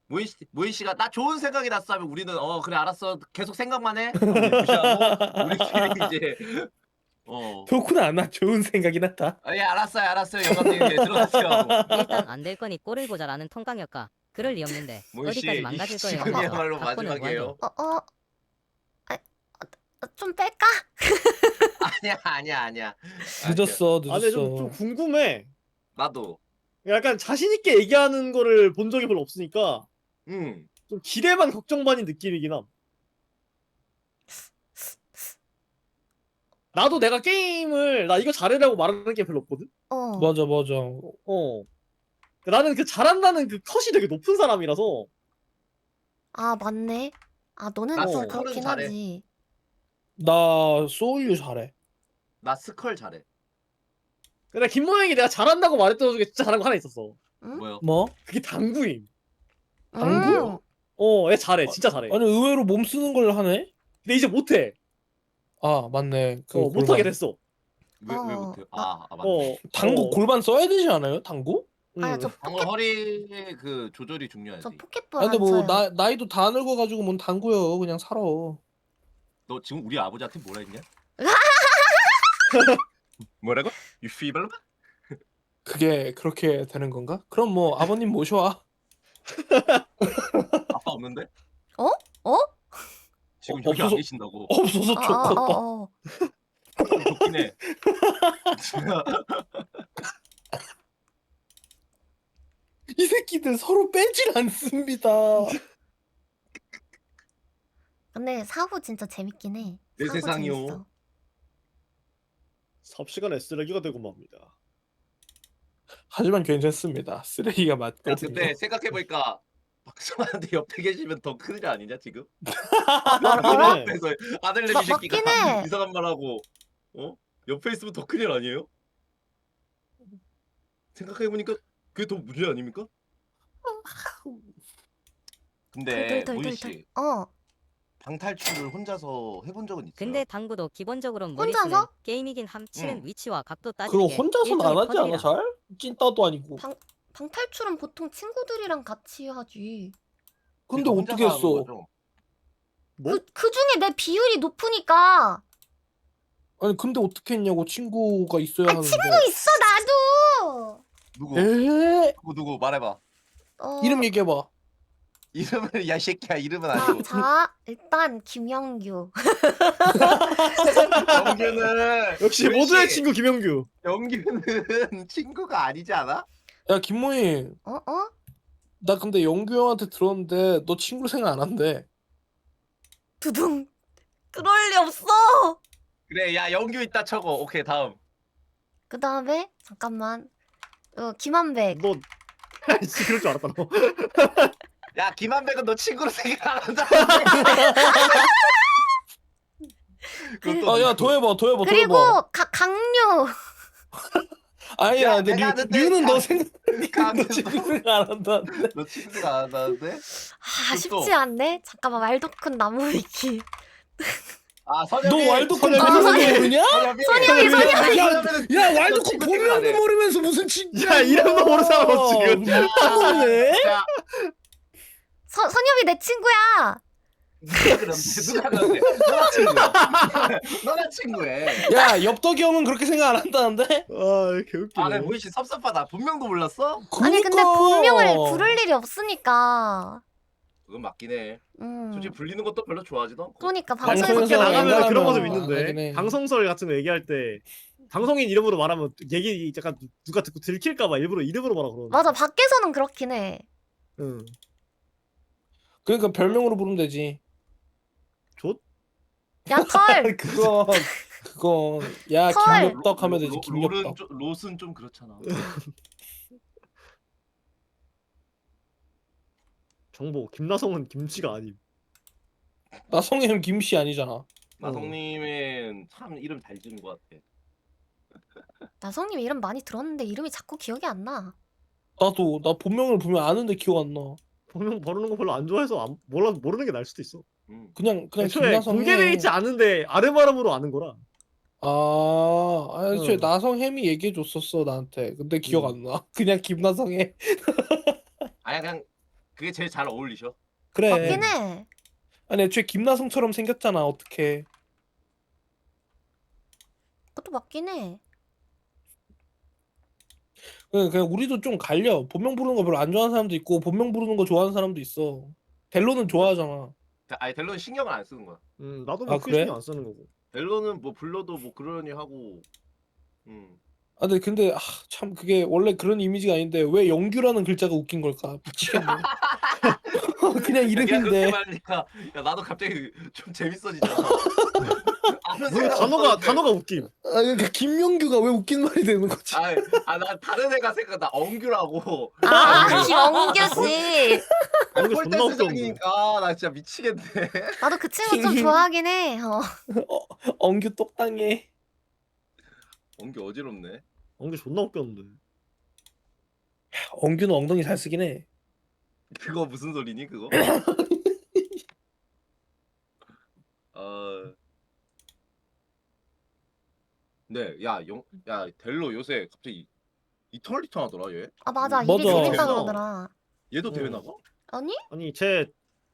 모인 씨가 나 좋은 생각이 났어 하면 우리는 그래 알았어 계속 생각만 해. 무시하고 우리끼리 이제 그렇구나. 나 좋은 생각이 났다. 예 알았어요 영감님 이제 들어가세요. 일단 안 될 거니 꼴을 보자라는 통강역가. 그럴 리 없는데 모인 씨 어디까지 망가질 거예요. 지금이야말로 갖고는 마지막이에요. 좀 뺄까? 아니야. 늦었어. 아 근데 좀 궁금해. 나도. 약간 자신 있게 얘기하는 거를 본 적이 별로 없으니까 응. 좀 기대 반 걱정 반인 느낌이긴 함. 나도 내가 게임을 나 이거 잘해라고 말하는 게 별로 없거든. 맞아. 나는 그 잘한다는 그 컷이 되게 높은 사람이라서. 아, 맞네. 아, 너는 나 좀 스컬은 그렇긴 잘해. 하지. 나 소울류 잘해. 나 스컬 잘해. 근데 김모양이 내가 잘한다고 말했던 것 중에 진짜 잘한 거 하나 있었어. 응? 뭐요? 뭐? 그게 당구임. 당구? 얘 잘해. 진짜 잘해. 아니 의외로 몸 쓰는 걸 하네? 근데 이제 못해. 아 맞네. 그 못하게 골반. 됐어. 왜 못해? 맞네. 당구 골반 써야 되지 않아요? 당구? 아니, 저 방금 허리 그 조절이 중요하지. 저 포켓볼 아니 근데 안 뭐 쳐요. 나이도 다 늙어가지고 뭔 당구요. 그냥 살아. 너 지금 우리 아버지한테 뭐라 했냐? 뭐라고? 유피발로? 그게 그렇게 되는 건가? 그럼 뭐 아버님 모셔와. 아빠 없는데? 어? 지금 여기 안 없어서- 계신다고. 없어서 좋겠다. 좋긴 해. 이 새끼들 서로 빼질 않습니다. 근데 사후 진짜 재밌긴 해. 내 사후 세상이요. 재밌어. 삽시간에 쓰레기가 되고 맙니다. 하지만 괜찮습니다. 쓰레기가 야, 맞거든요. 근데 생각해보니까 박성환한테 옆에 계시면 더 큰일 아니냐 지금? 뭐라? 앞에서 아들내미 맞긴 새끼가 해. 이상한 말하고 옆에 있으면 더 큰일 아니에요? 생각해보니까 그게 더 문제 아닙니까? 근데 모이 씨 방탈출을 혼자서 해본 적은 있어요? 근데 당구도 기본적으로 머리 혼자서? 쓰는 게임이긴 함. 치는 응. 위치와 각도 그거 따지는 게 혼자서는 안 일종의 하지 않아 퍼즐이라. 잘? 찐따도 아니고. 방탈출은 보통 친구들이랑 같이 하지. 근데 그러니까 어떻게 혼자서 하는 했어? 거죠. 뭐? 그 중에 내 비율이 높으니까. 아니 근데 어떻게 했냐고 친구가 있어야 하는데. 친구 있어 나도. 누구? 에? 누구 말해봐. 이름 얘기해봐. 이름은 야 이 새끼야 이름은 아니고. 자 일단 김영규. 영규는 역시 그렇지. 모두의 친구 김영규. 영규는 친구가 아니지 않아? 야 김모희, 어? 나 근데 영규 형한테 들었는데 너 친구 생각 안 한대. 두둥. 그럴 리 없어. 그래 야 영규 있다 쳐고. 오케이 다음. 그 다음에 잠깐만. 김한백. 너 아이씨 그럴 줄 알았다 너. 야 김한백은 너 친구로 생각 안 한다. 야 더 해봐. 그리고 강류. 아니야, 야, 근데 내가 하는데 류는 너 강- 생각 너 친구 생각 안 한다. 너 친구가 안 한다는데? 쉽지 않네. 잠깐만 말도 큰 나무 위키. 아 너 선영이. 왈도콘 선영이. 보면서 모르냐? 야 왈도콘 본명도 모르면서 무슨 친구야? 야, 이름도 모르는 사람은 지금. 모르네. 야 선엽이 내 친구야. 누가 그런데? 너나 친구야. 너나 친구해. 야 엽떡이 형은 그렇게 생각 안 한다는데? 아 개웃기네. 아, 내 모이 씨 섭섭하다. 본명도 몰랐어? 아니 근데 그니까. 본명을 부를 일이 없으니까. 그건 맞긴 해. 음. 솔직히 불리는 것도 별로 좋아하지도 않고. 그러니까 방송에서 방송에서 밖에 나가면 웬만하면 그런 모습 안 하긴 있는데 해. 방송설 같은 거 얘기할 때 방송인 이름으로 말하면 얘기 약간 누가 듣고 들킬까봐 일부러 이름으로 말하고 그러는. 맞아 밖에서는 그렇긴 해. 응. 그러니까 별명으로 부르면 되지. 좆? 야 털. 그건 야 털. 김엽떡 하면 되지. 김엽떡. 롯은 좀 그렇잖아. 정보 김나성은 김치가 아님. 나성현 김씨 아니잖아. 나성님은 참 이름 잘 지은 것 같아. 나성님 이름 많이 들었는데 이름이 자꾸 기억이 안 나. 나도 나 본명을 보면 아는데 기억 안 나. 본명 버르는 거 별로 안 좋아해서 모르는 게 나을 수도 있어. 그냥 애초에 김나성 공개돼 해. 있지 않은데 아름아름으로 아는 거라. 애초에 응. 나성햄이 얘기해 줬었어 나한테. 근데 기억 안 나. 그냥 김나성해. 아니 그냥 그게 제일 잘 어울리셔. 그래. 맞긴 해. 아니 애초에 김나성처럼 생겼잖아. 어떡해. 그것도 맞긴 해. 그냥 우리도 좀 갈려. 본명 부르는 거 별로 안 좋아하는 사람도 있고 본명 부르는 거 좋아하는 사람도 있어. 델로는 좋아하잖아. 아니 델로는 신경을 안 쓰는 거야. 나도 아, 뭐 크게 그래? 신경 안 쓰는 거고. 델로는 뭐 불러도 뭐 그러니 하고. 근데 참 그게 원래 그런 이미지가 아닌데 왜 영규라는 글자가 웃긴 걸까? 미치겠네. 그냥 그냥 그렇게 이름인데. 말하니까 야 나도 갑자기 좀 재밌어지잖아. 아무 그 생각 없었는데. 단어가 웃김. 그러니까 김영규가 왜 웃긴 말이 되는 거지? 나 다른 애가 생각나. 엉규라고. 김영규 씨. 이거 꼴대 존나 웃겼는데. 수정이니까 나 진짜 미치겠네. 나도 그 친구 좀 좋아하긴 해. 엉규 똑당해. 엉규 어지럽네. 엉게 존나 웃겼는데. 엉규는 엉덩이 잘 쓰긴 해. 그거 무슨 소리니 그거? 네, 야 델로 요새 갑자기 이터널리트 하더라 얘. 맞아 맞아. 일이 재밌다 재밌어. 그러더라. 얘도 대회 나가? 아니? 아니 쟤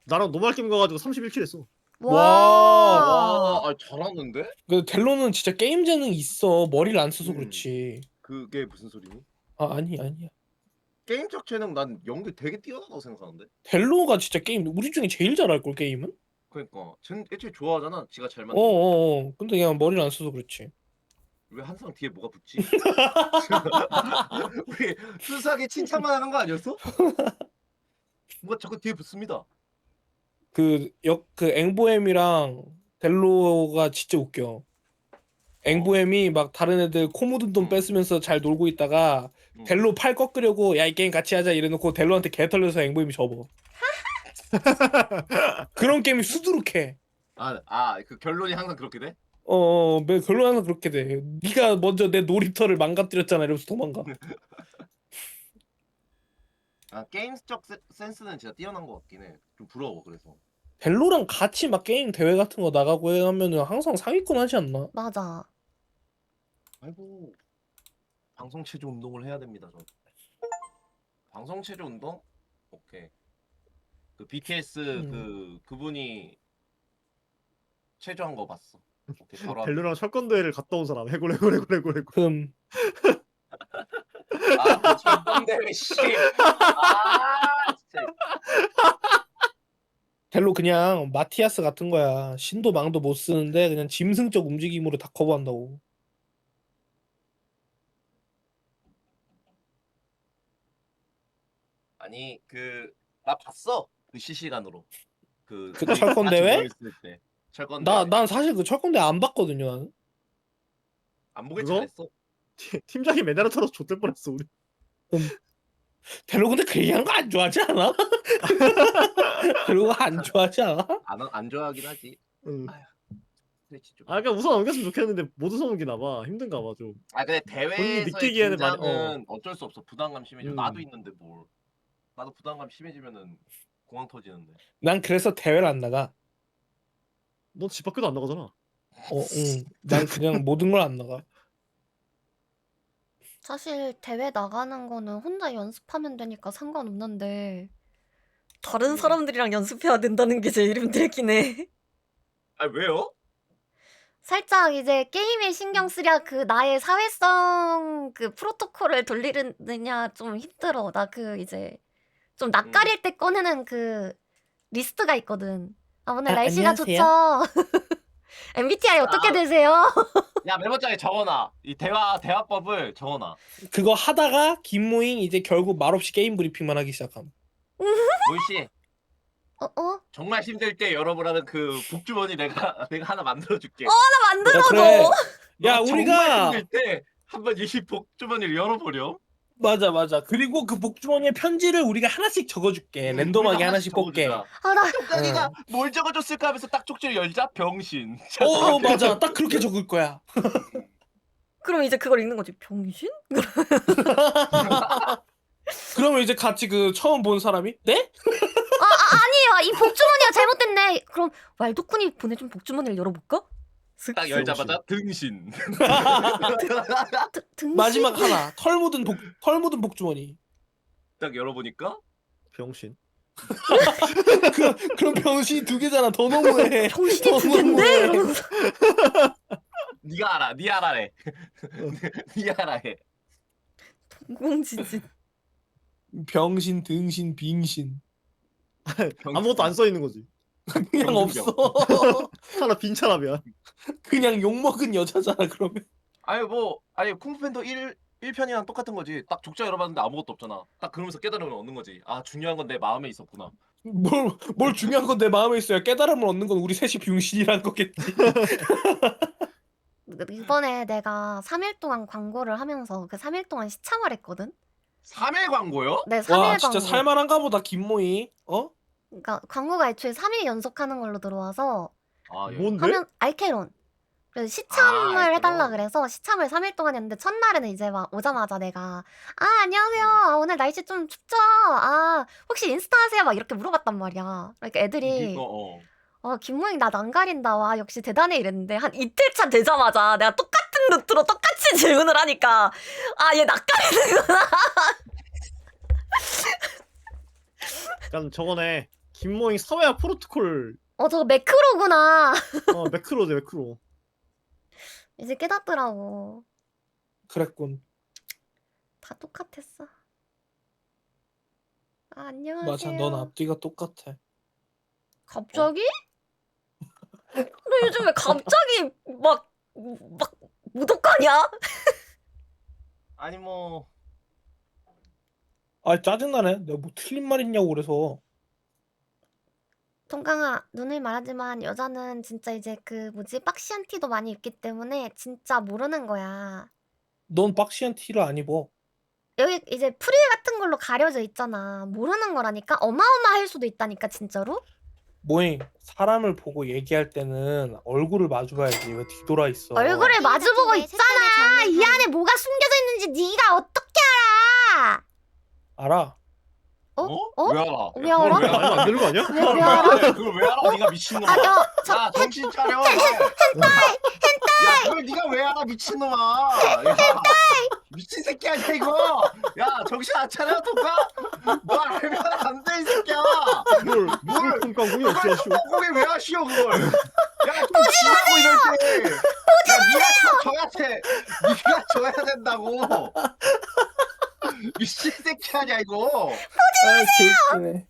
나랑 노말김 가가지고 31킬 했어. 와. 와, 잘하는데? 근데 델로는 진짜 게임 재능 있어. 머리를 안 써서 그렇지. 그게 무슨 소리니? 아니야. 게임적 재능 난 연기 되게 뛰어나다고 생각하는데. 델로가 진짜 게임 우리 중에 제일 잘할 걸 게임은? 그러니까 쟤 애초에 좋아하잖아. 지가 잘 만든. 근데 그냥 머리를 안 써서 그렇지. 왜 항상 뒤에 뭐가 붙지? 우리 순수하게 칭찬만 한 거 아니었어? 뭐가 자꾸 뒤에 붙습니다. 그 앵보엠이랑 델로가 진짜 웃겨. 앵보엠이 막 다른 애들 코 묻은 돈 뺏으면서 잘 놀고 있다가 델로 팔 꺾으려고 야 이 게임 같이 하자 이래놓고 델로한테 개 털려서 앵보엠이 접어. 그런 게임이 수두룩해. 그 결론이 항상 그렇게 돼? 결론 항상 그렇게 돼. 네가 먼저 내 놀이터를 망가뜨렸잖아 이러면서 도망가. 게임적 센스는 진짜 뛰어난 것 같긴 해. 좀 부러워 그래서. 델로랑 같이 막 게임 대회 같은 거 나가고 하면은 항상 상위권 하지 않나? 맞아. 아이고 방송 체조 운동을 해야 됩니다 저. 방송 체조 운동? 오케이. 그 BTS 그분이 체조한 거 봤어. 오케이 바로 델루랑 철권 대회를 갔다 온 사람. 해골. 금. 그 철권대회 씨. 진짜. 델로 그냥 마티아스 같은 거야. 신도 망도 못 쓰는데 그냥 짐승적 움직임으로 다 커버한다고. 아니 나 봤어 그 실시간으로 그 철권 대회? 철권 대회 난 사실 그 철권대 안 봤거든요. 나는. 안 보길 그거? 잘했어. 팀장이 메달을 털어서 좆될 뻔했어 우리. 델로 근데 그 얘기하는 거 안 좋아하지 않아? 델로가 안 좋아하지 않아? 안 좋아하긴 하지. 응. 스트레치 좀. 그러니까 우선 넘겼으면 좋겠는데 못 웃어 넘기나 봐. 힘든가 봐 좀. 근데 본인이 대회에서의 느끼기에는 많이- 긴장은 어쩔 수 없어. 부담감 심해져. 음. 나도 있는데 뭘. 나도 부담감 심해지면은 공황 터지는데. 난 그래서 대회를 안 나가. 너 집 밖에도 안 나가잖아. 응. 난 그냥 모든 걸 안 나가. 사실 대회 나가는 거는 혼자 연습하면 되니까 상관없는데 다른 사람들이랑 연습해야 된다는 게 제일 힘들긴 해. 왜요? 살짝 이제 게임에 신경 쓰랴 그 나의 사회성 그 프로토콜을 돌리느냐 좀 힘들어. 나 그 이제 좀 낯가릴 때 꺼내는 그 리스트가 있거든. 오늘 날씨가 안녕하세요? 좋죠. MBTI 어떻게 되세요? 야 메모장에 적어놔. 이 대화법을 적어놔. 그거 하다가 김모잉 이제 결국 말없이 게임 브리핑만 하기 시작함. 모이씨 어? 정말 힘들 때 열어보라는 그 복주머니 내가 하나 만들어줄게. 나 만들어 그래. 줘. 야 정말 우리가 힘들 때 한번 이 복주머니를 열어보렴. 맞아. 그리고 그 복주머니에 편지를 우리가 하나씩 적어줄게. 랜덤하게 하나씩 뽑게. 나 똥강이가 뭘 적어줬을까 하면서 딱 쪽지를 열자 병신. 맞아. 딱 그렇게 적을 거야. 그럼 이제 그걸 읽는 거지. 병신? 그러면 이제 같이 그 처음 본 사람이 네? 아니에요. 이 복주머니가 잘못됐네. 그럼 왈도쿤이 보내준 복주머니를 열어볼까? 딱 열자마자 등신. 등신? 마지막 하나. 털 묻은 복주머니. 딱 열어보니까 병신. 그럼 병신이 두 개잖아. 더 너무해. 병신이 두 갠데? 이러면서. 네가 알아. 네 알아래. 네 알아해. 동공지진. 병신, 등신, 빙신. 아무것도 안 써 있는 거지. 그냥 병신병. 없어. 하나 빈차라면. 그냥 욕먹은 여자잖아 그러면. 아니 쿵푸팬더 1편이랑 똑같은 거지. 딱 족자 열어봤는데 아무것도 없잖아. 딱 그러면서 깨달음을 얻는 거지. 아 중요한 건 내 마음에 있었구나. 뭘 중요한 건 내 마음에 있어야 깨달음을 얻는 건 우리 셋이 병신이란 거겠지. 이번에 내가 3일 동안 광고를 하면서 그 3일 동안 시참을 했거든? 3회 광고요? 네, 3일 와 광고. 진짜 살만한가 보다 김모이. 그러니까 광고가 애초에 3일 연속하는 걸로 들어와서 예. 뭔데? 하면 알케론. 그래서 시참을 알케론. 해달라 그래서 시참을 3일 동안 했는데 첫날에는 이제 막 오자마자 내가 안녕하세요. 오늘 날씨 좀 춥죠? 혹시 인스타 하세요? 막 이렇게 물어봤단 말이야. 그러니까 애들이 김모잉 나 낯가린다. 와 역시 대단해 이랬는데 한 이틀차 되자마자 내가 똑같은 루트로 똑같이 질문을 하니까 얘 낯가리는구나. 약간 저거네. 김모잉 사회학 프로토콜. 저거 매크로구나. 매크로지 매크로. 이제 깨닫더라고. 그랬군. 다 똑같았어. 안녕하세요. 맞아. 넌 앞뒤가 똑같아. 갑자기? 너 요즘 왜 갑자기 막 무독하냐? 아니 뭐 아 짜증나네. 내가 뭐 틀린 말 있냐고 그래서. 통강아, 눈을 말하지만 여자는 진짜 이제 그 뭐지 박시한 티도 많이 입기 때문에 진짜 모르는 거야. 넌 박시한 티를 안 입어. 여기 이제 프릴 같은 걸로 가려져 있잖아. 모르는 거라니까. 어마어마할 수도 있다니까 진짜로. 모잉 사람을 보고 얘기할 때는 얼굴을 마주봐야지. 왜 뒤돌아 있어? 얼굴을 마주보고 같은데 있잖아. 색깔의 이 장면이- 안에 뭐가 숨겨져 있는지 네가 어떻게 알아? 알아. 어? 어? 왜 알아? 왜 알아? 그걸 알면 안 되는 거 아니야? 왜 알아? 그걸 왜 알아? 네가 미친놈아. 아, 야 정신 차려. 헨타이. 야 그걸 네가 왜 알아 미친놈아. 야 미친 새끼야 이거. 야 정신 안 차려 통과? 너 알면 안 돼 이 새끼야. 뭘 통깡 공이 어찌 하시오? 거기 왜 하시오 그걸. 야좀 지나고 이럴 때. 야 네가 줘야 된다고. 미친 새끼 아니야 이거. 아 개웃기네.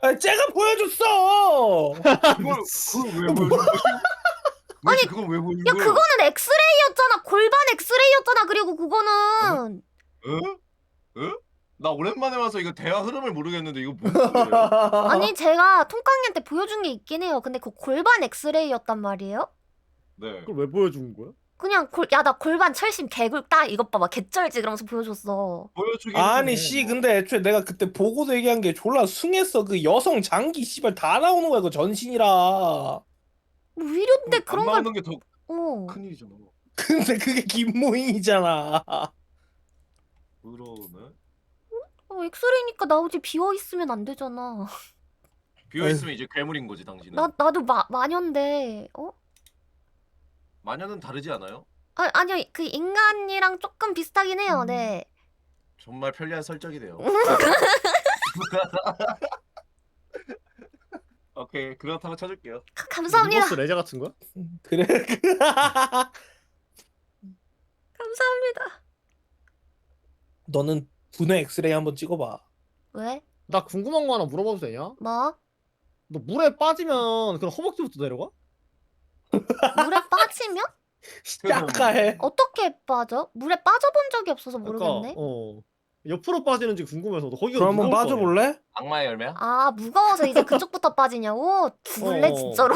아 쟤가 보여줬어. 그걸 왜 보여준 거지? 아니 그걸 왜 보여준 야 거야? 그거는 엑스레이였잖아. 골반 엑스레이였잖아. 그리고 그거는 응? 나 오랜만에 와서 이거 대화 흐름을 모르겠는데 이거 뭔 소리야? 아니 제가 통깡이한테 보여준 게 있긴 해요. 근데 그 골반 엑스레이였단 말이에요. 네. 그걸 왜 보여준 거야? 그냥 야 나 골반 철심 개굴 딱 이것 봐봐 개쩔지 그러면서 보여줬어. 보여주기. 아니 씨 근데 애초에 내가 그때 보고도 얘기한 게 졸라 숭했어. 그 여성 장기 씨발 다 나오는 거야 그 전신이라. 뭐 위료인데 안 그런 걸 나오는 게 더 어. 큰일이잖아. 근데 그게 김모잉이잖아. 그러네. 엑스레이니까 나오지 비어 있으면 안 되잖아. 비어 있으면 이제 괴물인 거지 당신은. 나도 마녀인데 어? 마녀는 다르지 않아요? 아니요 그 인간이랑 조금 비슷하긴 해요. 네. 정말 편리한 설정이네요. 오케이 그렇다고 쳐줄게요. 감사합니다. 리버스 레자 같은 거야? 그래. 감사합니다. 너는 분해 엑스레이 한번 찍어봐. 왜? 나 궁금한 거 하나 물어봐도 되냐? 뭐? 너 물에 빠지면 그럼 허벅지부터 내려가? 물에 빠지면? 약가해. 어떻게 빠져? 물에 빠져본 적이 없어서 모르겠네. 옆으로 빠지는지 궁금해서 너 거기가 그럼 한번 무거울 거 아니야? 빠져볼래? 악마의 열매야? 아 무거워서 이제 그쪽부터 빠지냐고? 죽을래 어. 진짜로?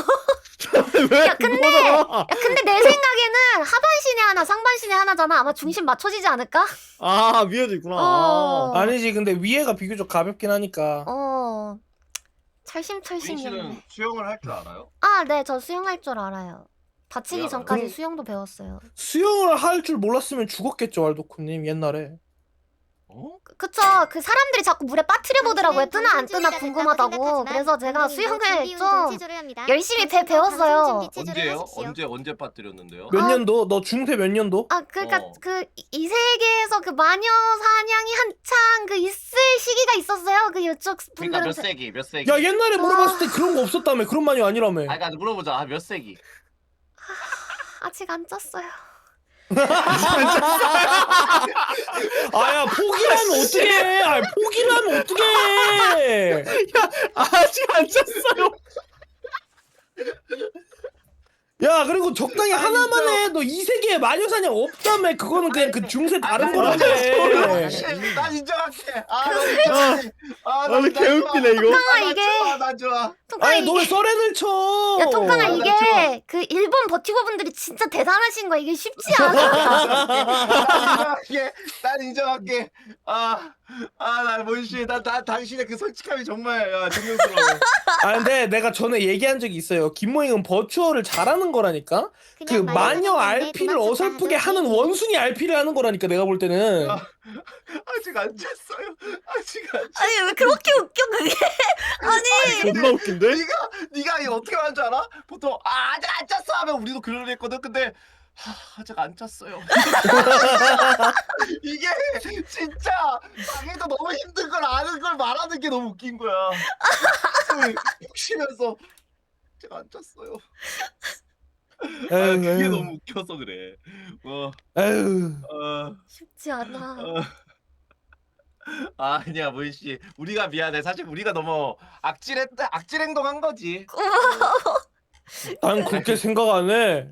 왜? 야, 근데- 그거잖아. 야 근데 내 생각에는 하반신에 하나 상반신에 하나잖아. 아마 중심 맞춰지지 않을까? 아 위에도 있구나. 어. 아니지 근데 위에가 비교적 가볍긴 하니까. 어. 윈 씨는 찰심찰심이었네. 수영을 할 줄 알아요? 아, 네, 저 수영할 줄 알아요. 다치기 미안하다. 전까지 그럼- 수영도 배웠어요. 수영을 할 줄 몰랐으면 죽었겠죠 왈도쿠님 옛날에. 어? 그쵸. 그 사람들이 자꾸 물에 빠뜨려 보더라고요. 뜨나 안 뜨나 궁금하다고. 그래서 제가 수영을 좀 열심히 배웠어요. 언제요? 언제 빠뜨렸는데요? 몇 아. 년도? 너 중세 몇 년도? 아, 그러니까 어. 이 세계에서 그 마녀 사냥이 한창 그 있을 시기가 있었어요. 그 이쪽 그러니까 분들은 몇 세기? 몇 세기? 야 옛날에 물어봤을 때 그런 거 없었다며. 그런 말이 아니라며. 아 그러니까 물어보자. 아, 몇 세기? 아직 안 쪘어요. 아야 포기를 하면 어떡해. 아 포기를 하면 어떡해. 아직 안 찼어요. 야 그리고 적당히 하나만 해. 너 이 세계에 마녀사냥 없다며. 그거는 그냥 그 중세 다른 거라며. 난 인정할게. 나 인정할게. 나는 개웃기네 이거. 난 좋아. 통깡아 아니 너 왜 이게 썰렌을 쳐. 야 통깡아 나 이게 그 일본 버티고 분들이 진짜 대단하신 거야. 이게 쉽지 않아. 난 인정할게. 나 뭔시, 난 당신의 그 솔직함이 정말 존경스러워. 아 근데 내가 전에 얘기한 적이 있어요. 김모잉은 버추어를 잘하는 거라니까. 그 마녀 RP를 어설프게 하는 원숭이 RP를 하는 거라니까 내가 볼 때는. 아직 안 잤어요. 아직 안 잤어. 아니 왜 그렇게 웃겨 그게? 아니 존나 웃긴데? 네가 이거 어떻게 하는 줄 알아? 보통 아직 안 잤어 하면 우리도 그러랬거든. 근데 아직 안 잤어요. 이게 진짜 자기도 너무 힘든 걸 아는 걸 말하는 게 너무 웃긴 거야. 푹 쉬면서 아직 안 잤어요. 그게 에휴, 너무 웃겨서 그래. 에휴. 쉽지 않아. 아니야 모인씨, 우리가 미안해. 사실 우리가 너무 악질 행동한 거지. 난 그렇게 생각 안 해.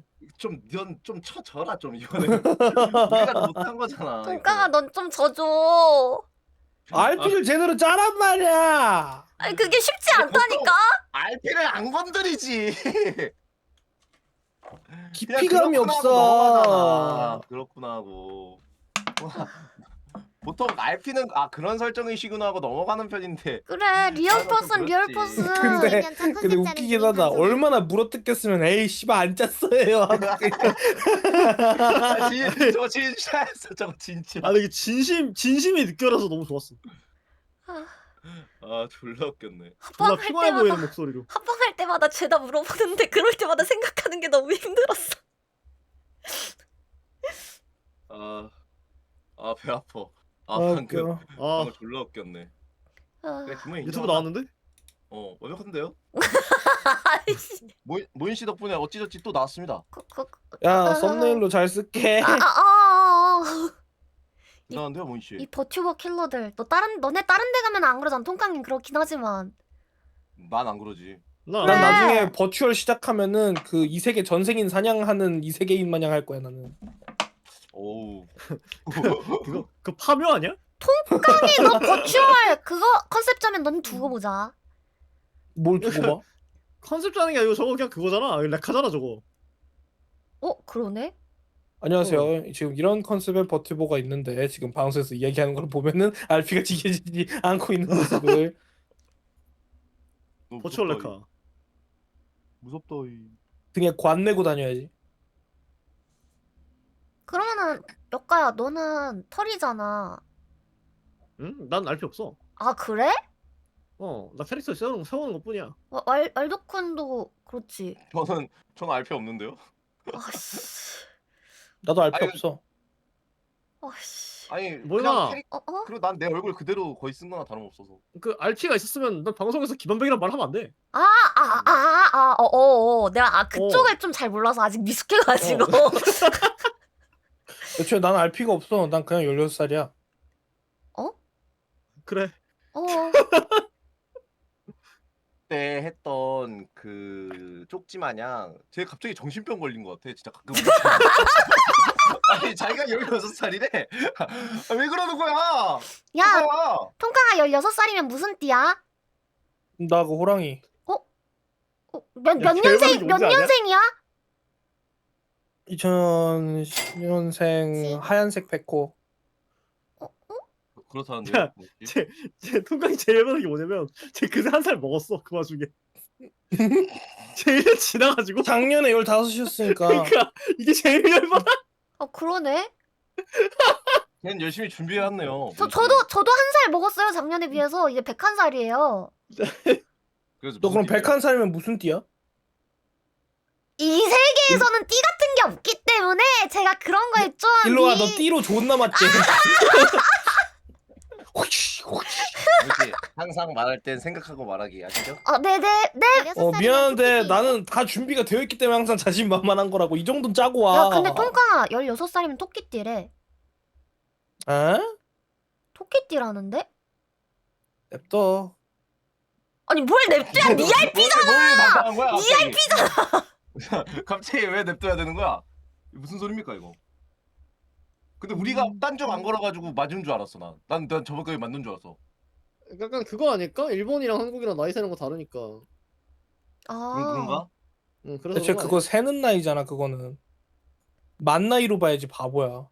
넌좀 쳐져라 좀 이번에. 우리가 못한 거잖아. 통깡아 넌 좀 져줘. RP를 제대로 짜란 말이야. 아니 그게 쉽지 않다니까. RP를 안 건드리지. 깊이감이 그냥 그렇구나 하고 없어. 넘어가잖아. 그렇구나 하고. 보통 RP는 그런 설정이시구나 하고 넘어가는 편인데. 그래 리얼 나도 좀 퍼슨 리얼 그렇지. 퍼슨. 근데 의견 참 근데 컨셉 웃기긴 짜는 하다. 방송. 얼마나 물어뜯겼으면 에이 씨발 안 짰어요. 하고 저거 진짜였어. 저거 진짜. 아 이게 진심이 느껴져서 너무 좋았어. 졸라 웃겼네. 존나 합방할 피곤해 보이는 때마다 목소리로. 합방할 때마다 죄다 물어보는데 그럴 때마다 생각하는 게 너무 힘들었어. 배 아파. 웃겨. 방금 졸라 웃겼네. 아, 그래, 김모인 유튜브 인정하자. 나왔는데? 완벽한데요? 아이씨. 모인 씨 덕분에 어찌저찌 또 나왔습니다. 야 썸네일로 잘 쓸게. 대단한데요, 모인 씨. 이 버튜버 킬러들. 너네 다른 데 가면 안 그러잖아. 통깡님 그렇긴 하지만. 난 안 그러지. 난 그래. 나중에 버추얼 시작하면은 그 이 세계 전생인 사냥하는 이 세계인 마냥 할 거야 나는. 오우. 그 파묘 아니야? 통깡이 너 버추얼 그거 컨셉 짜면 넌 두고 보자. 뭘 두고 봐? 컨셉 짜는 게 아니고 저거 그냥 그거잖아. 렉하잖아 저거. 그러네? 안녕하세요. 지금 이런 컨셉의 버튜버가 있는데 지금 방송에서 이야기하는 걸 보면은 RP가 지켜지지 않고 있는 모습을. 버추얼 렉하. 무섭다. 등에 관 내고 다녀야지. 그러면은 역가야 너는 털이잖아. 응? 난 RP 없어. 아 그래? 나 캐릭터 세우는 것뿐이야. 왈도쿤도 그렇지. 저는 RP 없는데요. 아씨. 나도 RP 아니, 없어. 아씨. 아니 뭐야? 그냥 캐릭. 어? 그리고 난 내 얼굴 그대로 거의 쓴 거나 다름없어서. 그 RP가 있었으면 난 방송에서 기반백이란 말 하면 안 돼. 내가 그쪽을 좀 잘 몰라서 아직 미숙해가지고. 애초에 난 RP가 없어. 난 그냥 16살이야. 그래. 그때 했던 그 쪽지 마냥 쟤 갑자기 정신병 걸린 것 같아. 진짜 가끔. 아니 자기가 16살이래. 왜 그러는 거야? 야, 뭐야? 통깡아 16살이면 무슨 띠야? 나 그 호랑이. 몇 야, 년생, 개발이 몇 뭔지 아냐? 년생이야? 2010년생 하얀색 백호. 그렇다는데요. 야, 제 통깡이 제일 열받는 게 뭐냐면 쟤 그새 1살 먹었어 그 와중에. 쟤 1년 지나가지고. 작년에 15이었으니까. 그러니까 이게 제일 열받아. 그러네. 걔는 열심히 준비해왔네요. 저도 1살 먹었어요 작년에 비해서. 이제 101살이에요. 그래서 너 그럼 무슨 띠예요? 101살이면 무슨 띠야? 이 세계에서는 띠 같은 게 없기 때문에 제가 그런 거에 좀 일로 와. 너 띠로 존나 맞지? 이렇게 항상 말할 땐 생각하고 말하기 아시죠? 네네. 16살이면 미안한데 토끼. 나는 다 준비가 되어 있기 때문에 항상 자신만만한 거라고. 이 정도는 짜고 와. 야 근데 통깡아 16살이면 토끼띠래. 에? 토끼띠라는데? 냅둬. 아니 뭘 냅둬야 니 RP잖아. 니 RP잖아. 갑자기 왜 냅둬야 되는 거야? 무슨 소리입니까 이거? 근데 우리가 딴 쪽 안 걸어가지고 맞은 줄 알았어 난. 난 저번까지 맞는 줄 알았어. 약간 그거 아닐까? 일본이랑 한국이랑 나이 세는 거 다르니까. 그런가? 응, 그래서 대체 그런 거 그거 세는 나이잖아. 그거는 만 나이로 봐야지 바보야.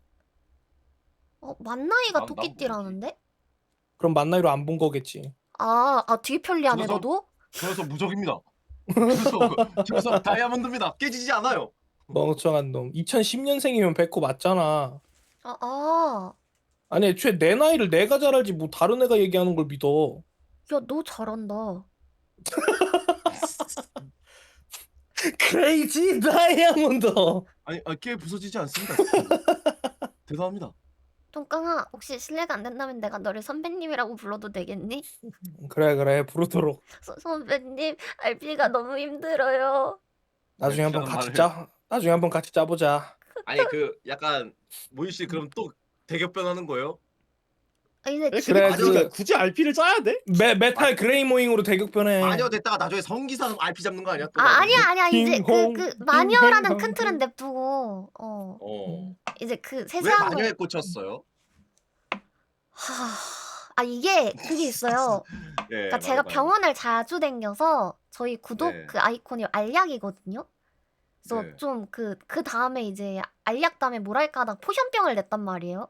만 나이가 난 토끼띠라는데? 그럼 만 나이로 안 본 거겠지. 되게 편리하네 그래서- 너도? 그래서 무적입니다. 그래서 다이아몬드입니다. 깨지지 않아요. 멍청한 놈. 2010년생이면 100호 맞잖아. 아니 애초에 내 나이를 내가 잘 알지 뭐 다른 애가 얘기하는 걸 믿어. 야 너 잘한다. 크레이지 다이아몬드. 아니 꽤 부서지지 않습니다. 대단합니다. 통깡아 혹시 실례가 안 된다면 내가 너를 선배님이라고 불러도 되겠니? 그래 부르도록. 선배님 RP가 너무 힘들어요. 나중에 한번 그런 같이 말을- 짜. 나중에 한번 같이 짜보자. 아니 그 약간 모인 씨 그럼 또 대격변하는 거예요? 이제 근데 그래, 굳이 RP를 짜야 돼? 메탈 그레이모잉으로 대격변해. 마녀 됐다가 나중에 성기사 RP 잡는 거 아니야? 또 아니야 이제 킹콩, 그 마녀라는 킹콩. 큰 틀은 냅두고 이제 그 왜 세세한 마녀에 거. 꽂혔어요? 이게 그게 있어요. 예, 그러니까 제가 말해봐요. 병원을 자주 댕겨서 저희 구독 네. 그 아이콘이 알약이거든요. 그래서 네. 좀 그 다음에 이제 알약 다음에 뭐랄까 하다가 포션병을 냈단 말이에요.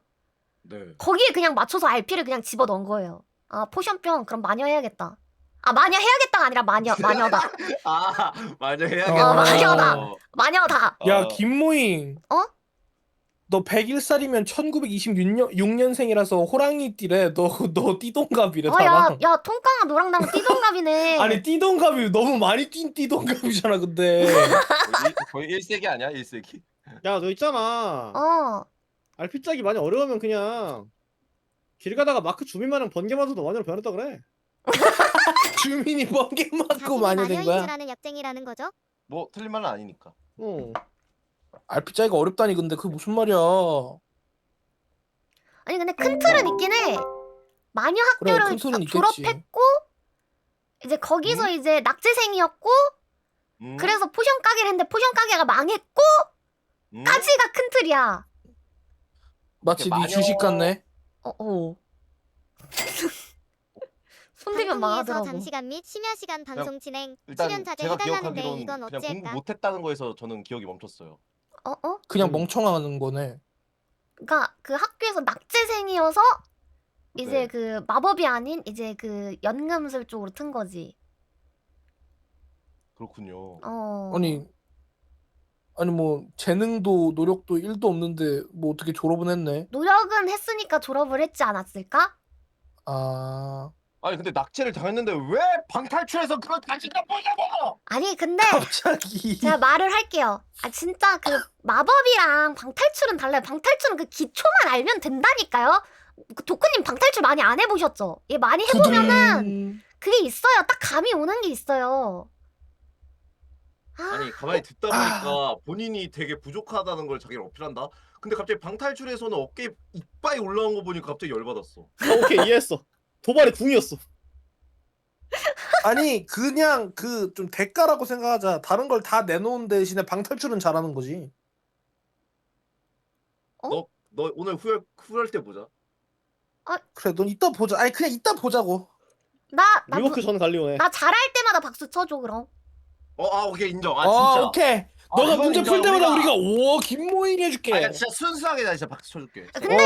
네. 거기에 그냥 맞춰서 RP를 그냥 집어 넣은 거예요. 아 포션병 그럼 마녀 해야겠다. 아 마녀 해야겠다가 아니라 마녀다. 아 마녀 해야겠다. 마녀다. 마녀다. 야 김모잉. 어? 너 101살이면 1926년생이라서 호랑이띠래. 너 띠동갑이래 나랑. 야 통깡아 너랑 나랑 띠동갑이네. 아니 띠동갑이 너무 많이 뛴 띠동갑이잖아 근데. 거의 1세기 아니야? 1세기? 야 너 있잖아. RP 짜기 많이 어려우면 그냥 길 가다가 마크 주민마냥 번개 맞아도 마녀로 변했다 그래. 주민이 번개 맞고 자신이 마녀 된 거야. 마녀인지라는 약쟁이라는 거죠? 뭐 틀린 말은 아니니까. RP 짜기가 어렵다니 근데 그게 무슨 말이야. 아니 근데 큰 틀은 있긴 해. 마녀 그래, 학교를 큰 틀은 있겠지. 졸업했고 이제 거기서 이제 낙제생이었고 그래서 포션 가게를 했는데 포션 가게가 망했고 까지가 큰 틀이야. 마치 네 마녀- 주식 같네. 손대면 방송위에서 망하더라고. 장시간 및 심야 시간 방송 진행 일단 출연 자제 제가 해달라는데 기억하기로는 이건 그냥 공부 어찌할까? 못했다는 거에서 저는 기억이 멈췄어요. 그냥 멍청하는 거네. 그러니까 그 학교에서 낙제생이어서 이제 네. 그 마법이 아닌 이제 그 연금술 쪽으로 튼 거지. 그렇군요. 아니 뭐 재능도 노력도 1도 없는데 뭐 어떻게 졸업은 했네. 노력은 했으니까 졸업을 했지 않았을까? 아 아니 근데 낙제를 당했는데 왜 방탈출해서 그걸 다시 보냐고! 아니 근데 갑자기. 제가 말을 할게요. 아 진짜 그 마법이랑 방탈출은 달라요. 방탈출은 그 기초만 알면 된다니까요. 그 도쿠님 방탈출 많이 안 해보셨죠? 얘 많이 해보면은 그게 있어요. 딱 감이 오는 게 있어요. 아니 가만히 듣다 보니까 본인이 되게 부족하다는 걸 자기를 어필한다? 근데 갑자기 방탈출에서는 어깨에 이빨이 올라온 거 보니까 갑자기 열받았어. 오케이 이해했어. 도발의 궁이었어. 아니 그냥 그 좀 대가라고 생각하자. 다른 걸 다 내놓은 대신에 방탈출은 잘하는 거지. 너 오늘 후회할 때 보자. 그래 넌 이따 보자. 아니 그냥 이따 보자고. 리워크 전 갈리오네. 나 잘할 때마다 박수 쳐줘 그럼. 오케이 인정. 진짜. 오케이. 너가 그건 문제 인정. 풀 때마다 우리가 오 김모잉 해줄게. 아니 진짜 순수하게 나 진짜 박수 쳐줄게. 근데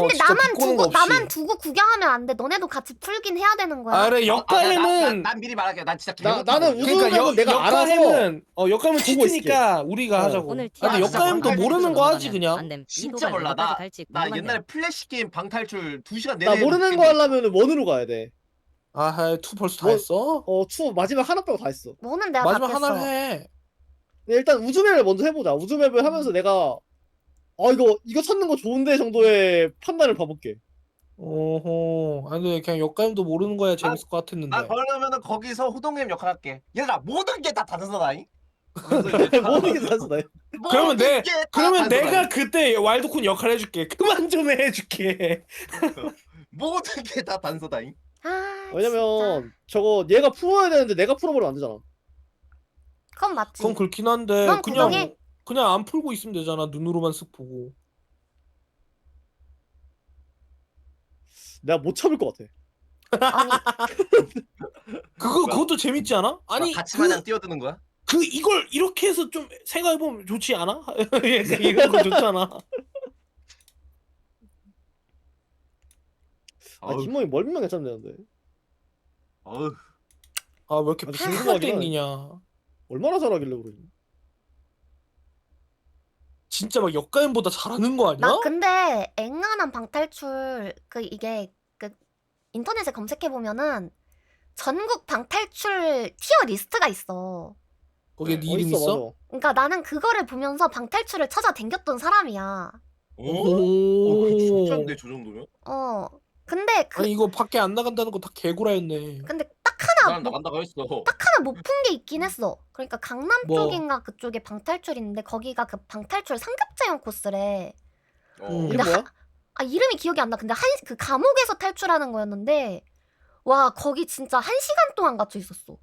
진짜 나만 비꼬는 두고 거 없이. 나만 두고 구경하면 안 돼. 너네도 같이 풀긴 해야 되는 거야. 그래 역가해는 난 미리 말할게. 난 진짜 나는 그러니까 우승은 내가 알아서 역가해는 역가면 보고 치트니까 우리가 하자고. 오늘 근데 진짜 역가햄도 방탈출 모르는 거 하지 안 그냥. 됨. 진짜 이도발 몰라. 너까지 갈지 나 궁금한데. 옛날에 플래시 게임 방탈출 2시간 내내 나 모르는 거 하려면 원으로 가야 돼. 투 벌써 다 뭐- 했어? 추 마지막 하나 빼고 다 했어. 뭐는 내가 마지막 다 깼어. 하나를 해. 근데 일단 우주맵을 먼저 해보자. 우주맵을 하면서 내가 이거 찾는 거 좋은데 정도의 판단을 봐볼게. 오호. 아니 근데 그냥 역가햄도 모르는 거야 재밌을 것 같았는데. 나 그러면은 거기서 호동님 역할 할게. 얘들아 모든 게 다 단서다잉. 모든 게 다르다. 그러면 내가 그때 와일드콘 역할 해줄게. 그만 좀 해줄게. 모든 게 다 단서다잉. 왜냐면 저거 얘가 풀어야 되는데 내가 풀어버리면 안 되잖아. 그건 맞지. 그건 그렇긴 한데 그럼 그냥 구경해. 그냥 안 풀고 있으면 되잖아. 눈으로만 쓱 보고. 내가 못 참을 것 같아. 아니 그것도 재밌지 않아? 아니 같이 마냥 뛰어드는 거야? 이걸 이렇게 해서 좀 생각해보면 좋지 않아? 이런 거 좋잖아. 김모이 멀미만 괜찮는데. 어우. 왜 이렇게 아주 팍 궁금하긴 하네. 땡기냐. 얼마나 잘하길래 그러지? 진짜 막 역가임보다 잘하는 거 아니야? 나 근데 앵간한 방탈출 이게 인터넷에 검색해 보면은 전국 방탈출 티어 리스트가 있어. 거기에 네 이름 있어? 맞아. 그러니까 나는 그거를 보면서 방탈출을 찾아 댕겼던 사람이야. 그 진짜인데 저 정도면? 근데 아니 이거 밖에 안 나간다는 거 다 개구라였네. 근데 딱 하나 난 나간다고 했어. 못 푼 게 있긴 했어. 그러니까 강남 뭐? 쪽인가 그쪽에 방탈출이 있는데 거기가 그 방탈출 상급제형 코스래. 이름 뭐야? 아 이름이 기억이 안 나. 근데 그 감옥에서 탈출하는 거였는데 와 거기 진짜 1시간 동안 갇혀 있었어.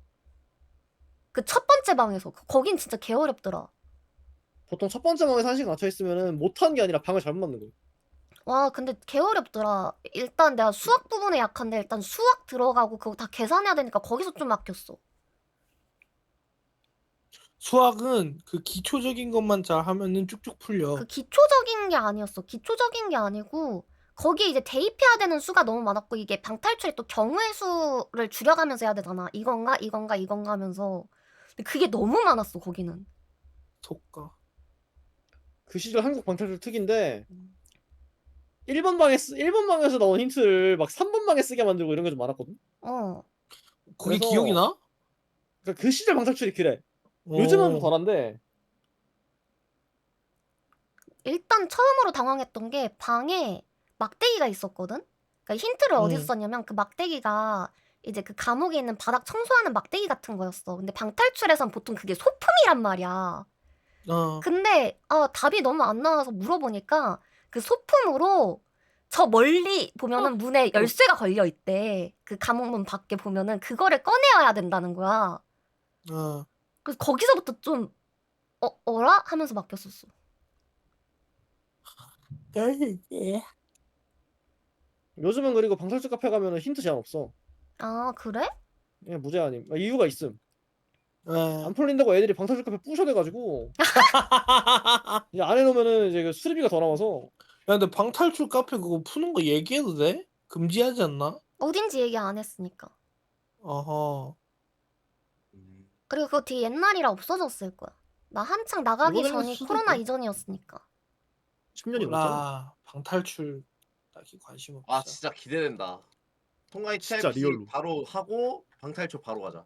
그 첫 번째 방에서. 거긴 진짜 개 어렵더라. 보통 첫 번째 방에서 1시간 갇혀 있으면은 못한 게 아니라 방을 잘못 만든 거야. 와 근데 개 어렵더라. 일단 내가 수학 부분에 약한데 일단 수학 들어가고 그거 다 계산해야 되니까 거기서 좀 막혔어. 수학은 그 기초적인 것만 잘 하면은 쭉쭉 풀려. 그 기초적인 게 아니었어. 기초적인 게 아니고 거기에 이제 대입해야 되는 수가 너무 많았고 이게 방탈출이 또 경우의 수를 줄여가면서 해야 되잖아. 이건가 이건가 이건가 하면서. 근데 그게 너무 많았어 거기는. 속가. 그 시절 한국 방탈출 특인데 1번 방에서 나온 힌트를 막 3번 방에 쓰게 만들고 이런 게 좀 많았거든. 어. 그게 그래서- 기억이 나? 그러니까 그 시절 방탈출이 그래. 요즘은 좀 덜한데. 일단 처음으로 당황했던 게 방에 막대기가 있었거든? 그러니까 힌트를 어디서 음. 썼냐면 그 막대기가 이제 그 감옥에 있는 바닥 청소하는 막대기 같은 거였어. 근데 방탈출에선 보통 그게 소품이란 말이야. 어. 근데 답이 너무 안 나와서 물어보니까 그 소품으로 저 멀리 보면은 문에 열쇠가 걸려 있대. 그 감옥문 밖에 보면은 그거를 꺼내야 된다는 거야. 어. 그래서 거기서부터 좀 어라? 하면서 맡겼었어. 요즘은 그리고 방탈출 카페 가면은 힌트 제한 없어. 아 그래? 그냥 무제한임. 이유가 있음. 어. 안 풀린다고 애들이 방탈출 카페 부셔대가지고 이제 안 해놓으면은 이제 그 수리비가 더 나와서. 야, 근데 방탈출 카페 그거 푸는 거 얘기해도 돼? 금지하지 않나? 어딘지 얘기 안 했으니까. 어허. 그리고 그거 되게 옛날이라 없어졌을 거야. 나 한창 나가기 이번에는 전이 수도 코로나 있고. 이전이었으니까. 10년이 넘었잖아. 몰라. 방탈출 딱히 관심 없어. 아 진짜 기대된다. 통과이 진짜 TRPG 리얼로. 바로 하고 방탈출 바로 가자.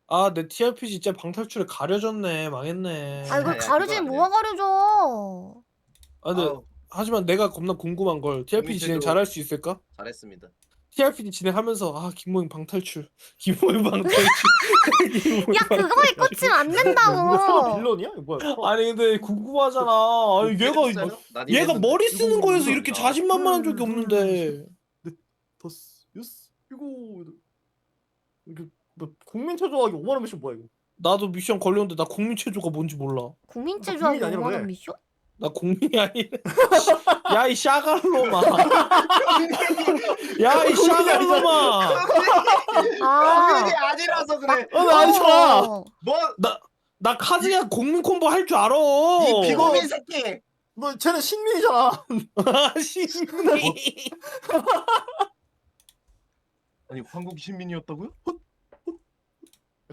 아, 내 TRPG 진짜 방탈출에 가려졌네. 망했네. 아 이걸 야, 가르지 그건 뭐가 가르죠? 아, 근데 아우, 하지만 내가 겁나 궁금한 걸 TRPG 진행 국민체조- 잘할 수 있을까? 잘했습니다. TRPG 진행하면서 아 김모임 방탈출, 김모임 방탈출. 김모임 야 그거에 꽂히면 안 된다고. 빌런이야? 이거 뭐야? 아니 근데 궁금하잖아. 아니 얘가 했어요? 난 얘가 이랬는데. 머리 쓰는 거에서 이거 이렇게 모르겠다. 자신만만한 적이 없는데. 더스 유스 이거 뭐 국민체조하기 5만 원 미션 뭐야 이거? 나도 미션 걸렸는데 나 국민 체조가 뭔지 몰라. 국민 국민이 체조하기 아니라 5만 원 그래. 미션? 나 국민이 아니래. 야 이 샤갈로마. 야 이 샤갈로마. 아. 국민이 아니라서 그래. 나 아니잖아. 어. 뭐? 나 카즈야 국민 콤보 할 줄 알아. 이 비고민 새끼. 너 쟤는 신민이잖아. 신민이. 아니 한국 시민이었다고요?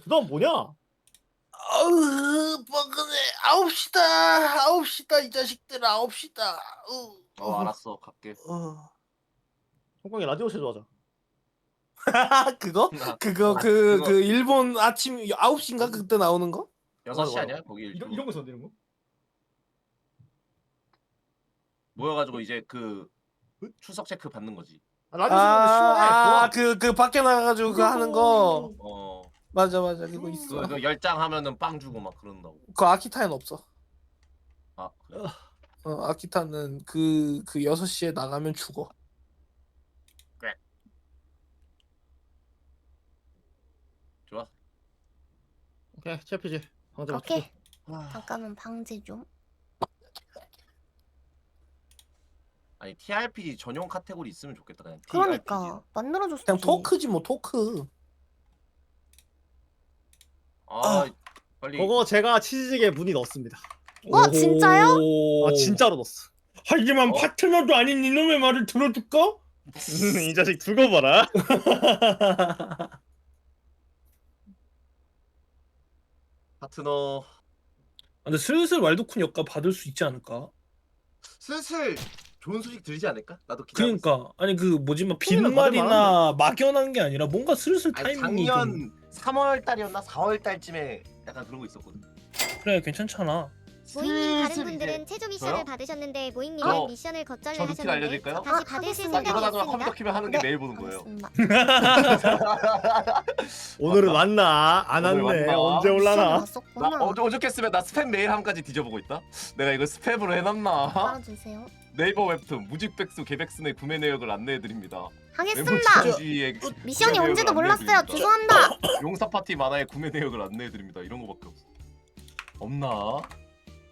그다음 뭐냐? 아우 뻐근해. 9시다 이 자식들 9시다. 알았어 갈게. 홍콩이 라디오 체조하자. 그거? 그거 그 일본 아침 9시인가 그때 나오는 거? 6시 맞아. 아니야? 거기 이런 거 써야 되는 거? 모여가지고 이제 그 출석 체크 받는 거지. 라디오 체조인데 시원해. 그 밖에 나가가지고 그 하는 거. 맞아 그거 있어. 그 10장 하면은 빵 주고 막 그런다고. 그 아키타엔 없어. 아 그래? 아키타는 그 6시에 나가면 죽어. 좋아. 오케이 TRPG. 오케이. 잠깐만 방지 좀. 아니 TRPG 전용 카테고리 있으면 좋겠다 그냥. 그러니까 만들어줬지. 그냥 토크지 뭐 토크. 빨리. 그거 제가 치즈직에 문의 넣었습니다. 진짜요? 아 진짜로 넣었어. 하지만 파트너도 아닌 이놈의 말을 들어줄까? 이 자식 두고 봐라. 파트너 근데 슬슬 왈도쿤 역가 받을 수 있지 않을까? 슬슬 좋은 소식 들리지 않을까? 나도 기대하고 있어. 그러니까 아니 그 뭐지 막 손이나 빈말이나 막연한 게 아니라 뭔가 슬슬 아니, 타이밍이 작년 좀 3월 달이었나 4월 달쯤에 약간 그런 거 있었거든. 그래 괜찮잖아. 모잉님 다른 슬슬 분들은 이제 체조 미션을 저요? 받으셨는데 모잉님은 저- 미션을 거절을 저 루틴 하셨는데 알려드릴까요? 다시 받으실 하겠습니다. 딱 생각이 일어나자마자 있습니다. 컴퓨터 키면 하는 게 네, 매일 보는 거예요. 알겠습니다. 오늘은 왔나? 안 오늘 왔네. 왔나? 언제 미션이 올라나? 왔었구나. 나 어저께 쓰면 나 스팸 메일 함까지 뒤져보고 있다. 내가 이거 스팸으로 해놨나? 알아주세요. 네이버 웹툰 무직백수 개백순의 구매 내역을 안내해드립니다. 하겠습니다. 미션이 온지도 몰랐어요. 죄송합니다. 용사 파티 만화의 구매 내역을 안내해드립니다. 이런 거밖에 없어. 없나?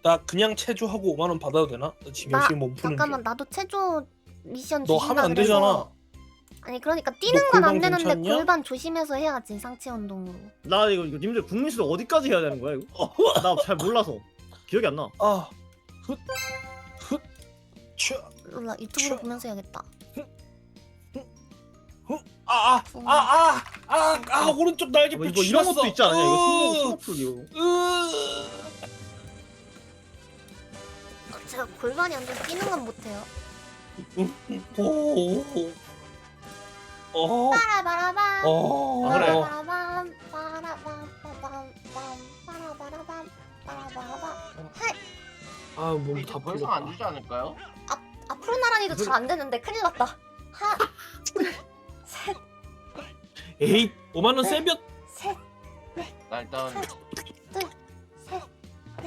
나 그냥 체조하고 5만 원 받아도 되나? 나 지금 나- 열심히 몸 푸는 잠깐만 중. 나도 체조 미션 너 주신다 하면 안 그래서. 되잖아. 아니 그러니까 뛰는 너 건 안 골반 되는데 괜찮냐? 골반 조심해서 해야지 상체 운동으로. 나 이거 님들 국민수도 어디까지 해야 되는 거야 이거? 나 잘 몰라서 기억이 안 나. 아, 차, 몰라 유튜브로 보면서 해야겠다. 오른쪽 날개 뭐 뼈 이거 이런 쥐었어. 것도 있지 않냐? 이거 손목 풀기. 제가 골반이 안 돼서 뛰는 건 못해요. 빠라바라밤. 그래. 빠라바라밤. 빠라밤. 빠라바라밤. 빠라바라밤. 아, 몸 다 더 이상 안 풀렸다. 주지 않을까요? 앞으로 나란히도 잘 안 되는데 큰일 났다. 하나, 둘, 셋, 에이, 5만 원 세면 셋, 나 일단 둘, 셋.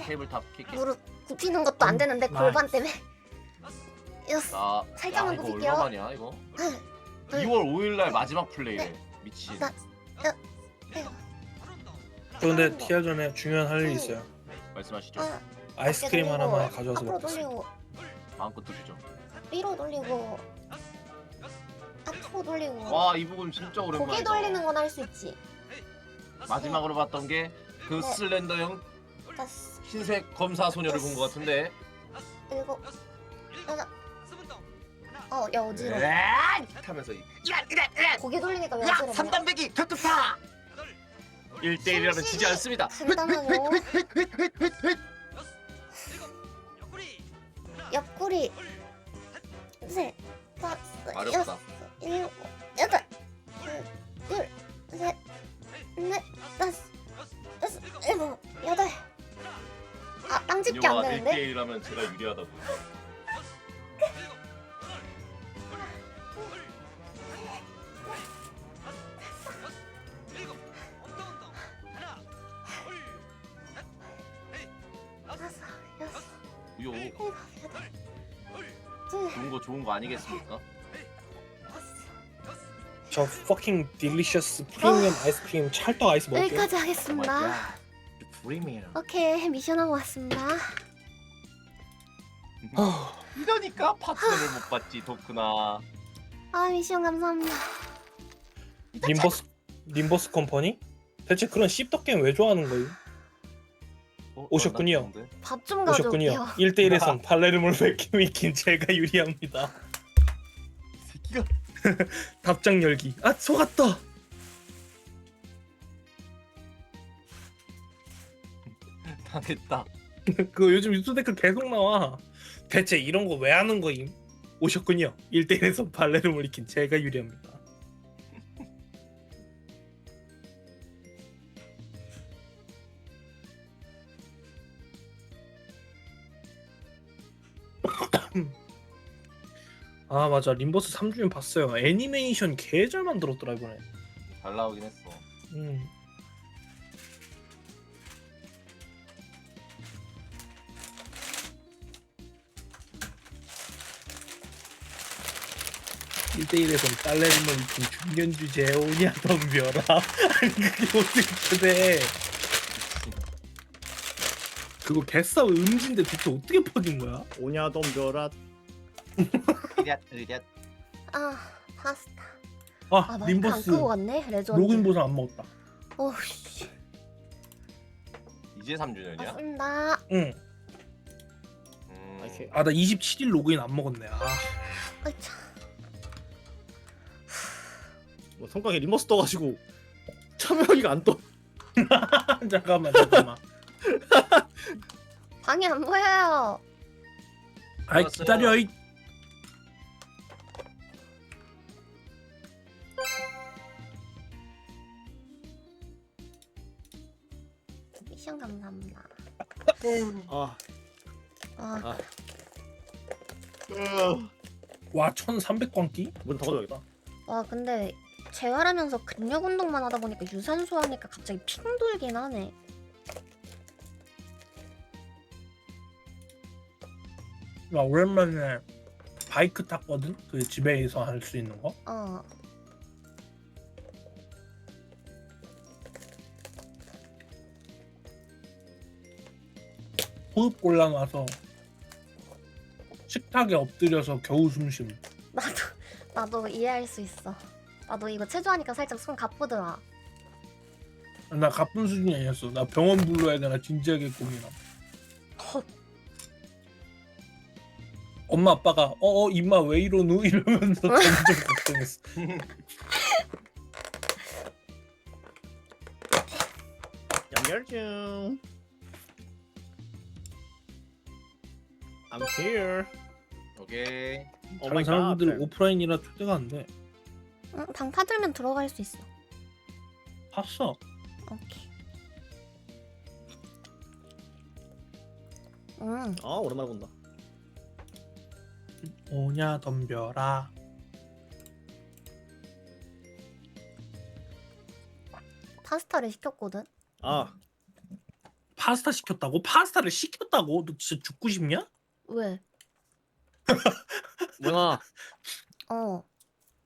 테이블탑 킬게. 무릎 굽히는 것도 안 되는데 골반 때문에. 여섯. 나 살짝만 이거 굽힐게요. 얼마만이야 이거? 네. 2월 5일날 마지막 플레이래. 미친. 나- 근데 티아 전에 중요한 할 일이 있어요. 말씀하시죠. 아이스크림 어깨 하나만 돌리고, 가져와서 앞으로 먹겠습니다. 돌리고 마음껏 드시죠. 위로 돌리고 앞으로 돌리고 와 이 부분 진짜 고개 오랜만이다. 돌리는 건 할 수 있지. 마지막으로 봤던 게 그 네. 슬렌더형 다섯, 흰색 검사 소녀를 본 것 같은데. 일곱, 여덟. 야 어지러워. 하면서 고개 돌리니까 왜 어지러워? 3단배기 격투파 1대1이라면 지지 않습니다. 간단하고 옆구리 셋, 다섯, 어렵다. 여섯, 일곱, 여덟, 둘, 셋, 넷, 다섯, 여섯, 일곱, 여덟. 땅 짚기 안 인효가 되는데? 1대1이라면 제가 유리하다고. 다섯, 여섯, 우요 일곱, 여덟, 둘, 좋은 거 아니겠습니까? 다섯. 저 fucking delicious 프리미엄 아이스크림 찰떡 아이스 먹을게요. 여기까지 하겠습니다. 프리미엄. 오케이 미션하고 왔습니다. 이러니까 파트너를 못 받지 도쿠나. 미션 감사합니다. 님버스 컴퍼니? 대체 그런 씹덕 게임 왜 좋아하는 거예요? 오셨군요. 밥 좀 오셨군요. 가져올게요. 1대1에선 발레르몰 맥키미킨 제가 유리합니다. 새끼가 답장 열기. 아, 속았다. 당했다. 그거 요즘 유튜브 댓글 계속 나와. 대체 이런 거 왜 하는 거임? 오셨군요. 1대1에선 발레르몰 이킨 제가 유리합니다. 아 맞아, 림버스 3주년 봤어요. 애니메이션 개 잘 만들었더라 이번에. 잘 나오긴 했어. 음. (1대1에선) 딸내미만 있긴 중년 주제에 오냐 덤벼라. 아니 그게 어떻게 돼? 그거 개싸움 음지인데 대체 어떻게 퍼진 거야? 오냐 덤벼라. 으랴. 파스타. 아 마이크 안 림버스 끄고 갔네. 레전드. 로그인 버전 안 먹었다. 씨. 이제 3주년이야? 맞습니다. 응. 이렇게. 아 나 27일 로그인 안 먹었네. 아 아이차. 뭐 손가락에 리머스 떠가지고 참여하기가 안 떠. 잠깐만. 방이 안 보여요. 아이 알았어요. 기다려. 이 미션 감사합니다. 아, 아, 와 1300광기? 문 닫아줘야겠다. 와 근데 재활하면서 근력 운동만 하다 보니까 유산소 하니까 갑자기 핑 돌긴 하네. 와 오랜만에 바이크 탔거든. 그 집에서 할 수 있는 거. 어. 호흡 곤란와서 식탁에 엎드려서 겨우 숨쉬음. 나도 이해할 수 있어. 나도 이거 체조하니까 살짝 손 가쁘더라. 나 가쁜 수준이 아니었어. 나 병원 불러야 되나 진지하게 고민함. 엄마 아빠가 임마 왜 이러누 이러면서 점점 걱정했어. 연결 중. I'm here. 오케이. 다른 사람들 오프라인이라 초대가 안 돼. 응, 방 파들면 들어갈 수 있어. 봤어. 오케이. 응. 아 오랜만에 본다. 오냐 덤벼라. 파스타를 시켰거든. 아 파스타 시켰다고? 파스타를 시켰다고? 너 진짜 죽고 싶냐? 왜? 뭐야? 어.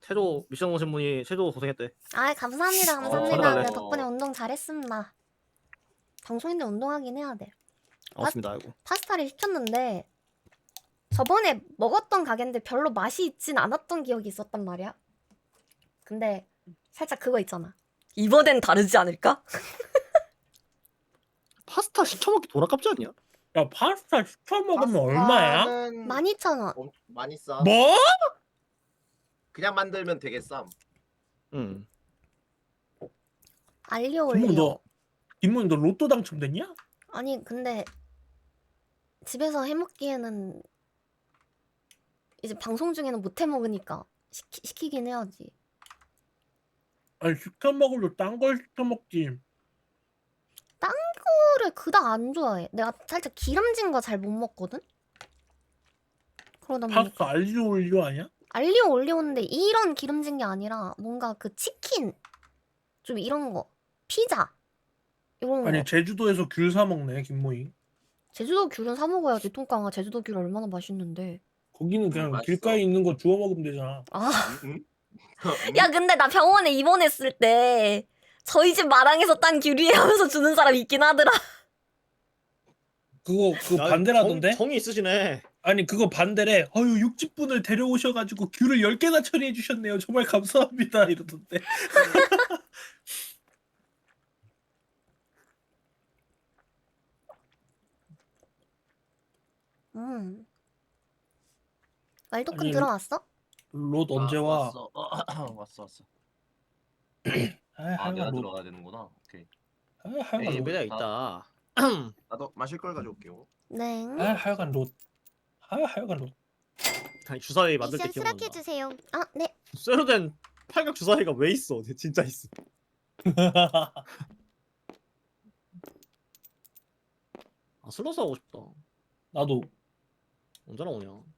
체조 미션 오신 분이 체조 고생했대. 아 감사합니다. 감사합니다. 전해달래. 네, 덕분에 운동 잘했습니다. 방송인데 운동하긴 해야 돼. 맞습니다. 알고. 파스타를 시켰는데 저번에 먹었던 가게인데 별로 맛이 있진 않았던 기억이 있었단 말이야. 근데 살짝 그거 있잖아. 이번엔 다르지 않을까? 파스타 시켜 먹기 돈 아깝지 않냐? 야 파스타 시켜 먹으면 얼마야? 12,000원. 많이 싸. 뭐? 그냥 만들면 되게 쌈. 응. 알리오 김모 올리오. 너 로또 당첨됐냐? 아니 근데 집에서 해 먹기에는 이제 방송 중에는 못 해 먹으니까 시키긴 해야지. 아니 시켜 먹으려 딴 걸 시켜 먹지. 를 그닥 안 좋아해. 내가 살짝 기름진 거 잘 못 먹거든. 그러다 보니까 파스타 알리오 올리오 아니야? 알리오 올리오인데 이런 기름진 게 아니라 뭔가 그 치킨 좀 이런 거, 피자 이런 거. 아니 제주도에서 귤 사 먹네 김모이. 제주도 귤은 사 먹어야지. 통깡아, 제주도 귤 얼마나 맛있는데. 거기는 그냥 맛있어. 길가에 있는 거 주워 먹으면 되잖아. 아, 응? 야 근데 나 병원에 입원했을 때 저희 집 마당에서 딴 귤이에요 하면서 주는 사람 있긴 하더라. 그거 반대라던데? 정이 있으시네. 아니 그거 반대래. 아유 육지분을 데려오셔가지고 귤을 10개나 처리해 주셨네요. 정말 감사합니다 이러던데. 말도큰 아니, 들어왔어? 롯 언제 와? 왔어. 왔어. 아 아 내가 하여간 롯. 들어가야 되는구나. 오케이. 하여간 에이, 롯. 매장 있다. 나도 마실 걸 가져올게요. 네. 하여간 롯. 하여간 롯. 아니 주사위 만들 때 미션 기억난다. 수락해주세요. 아, 네. 쇠로 된 팔각 주사위가 왜 있어? 진짜 있어. 아 슬러스 하고 싶다. 나도 언제 나오냐?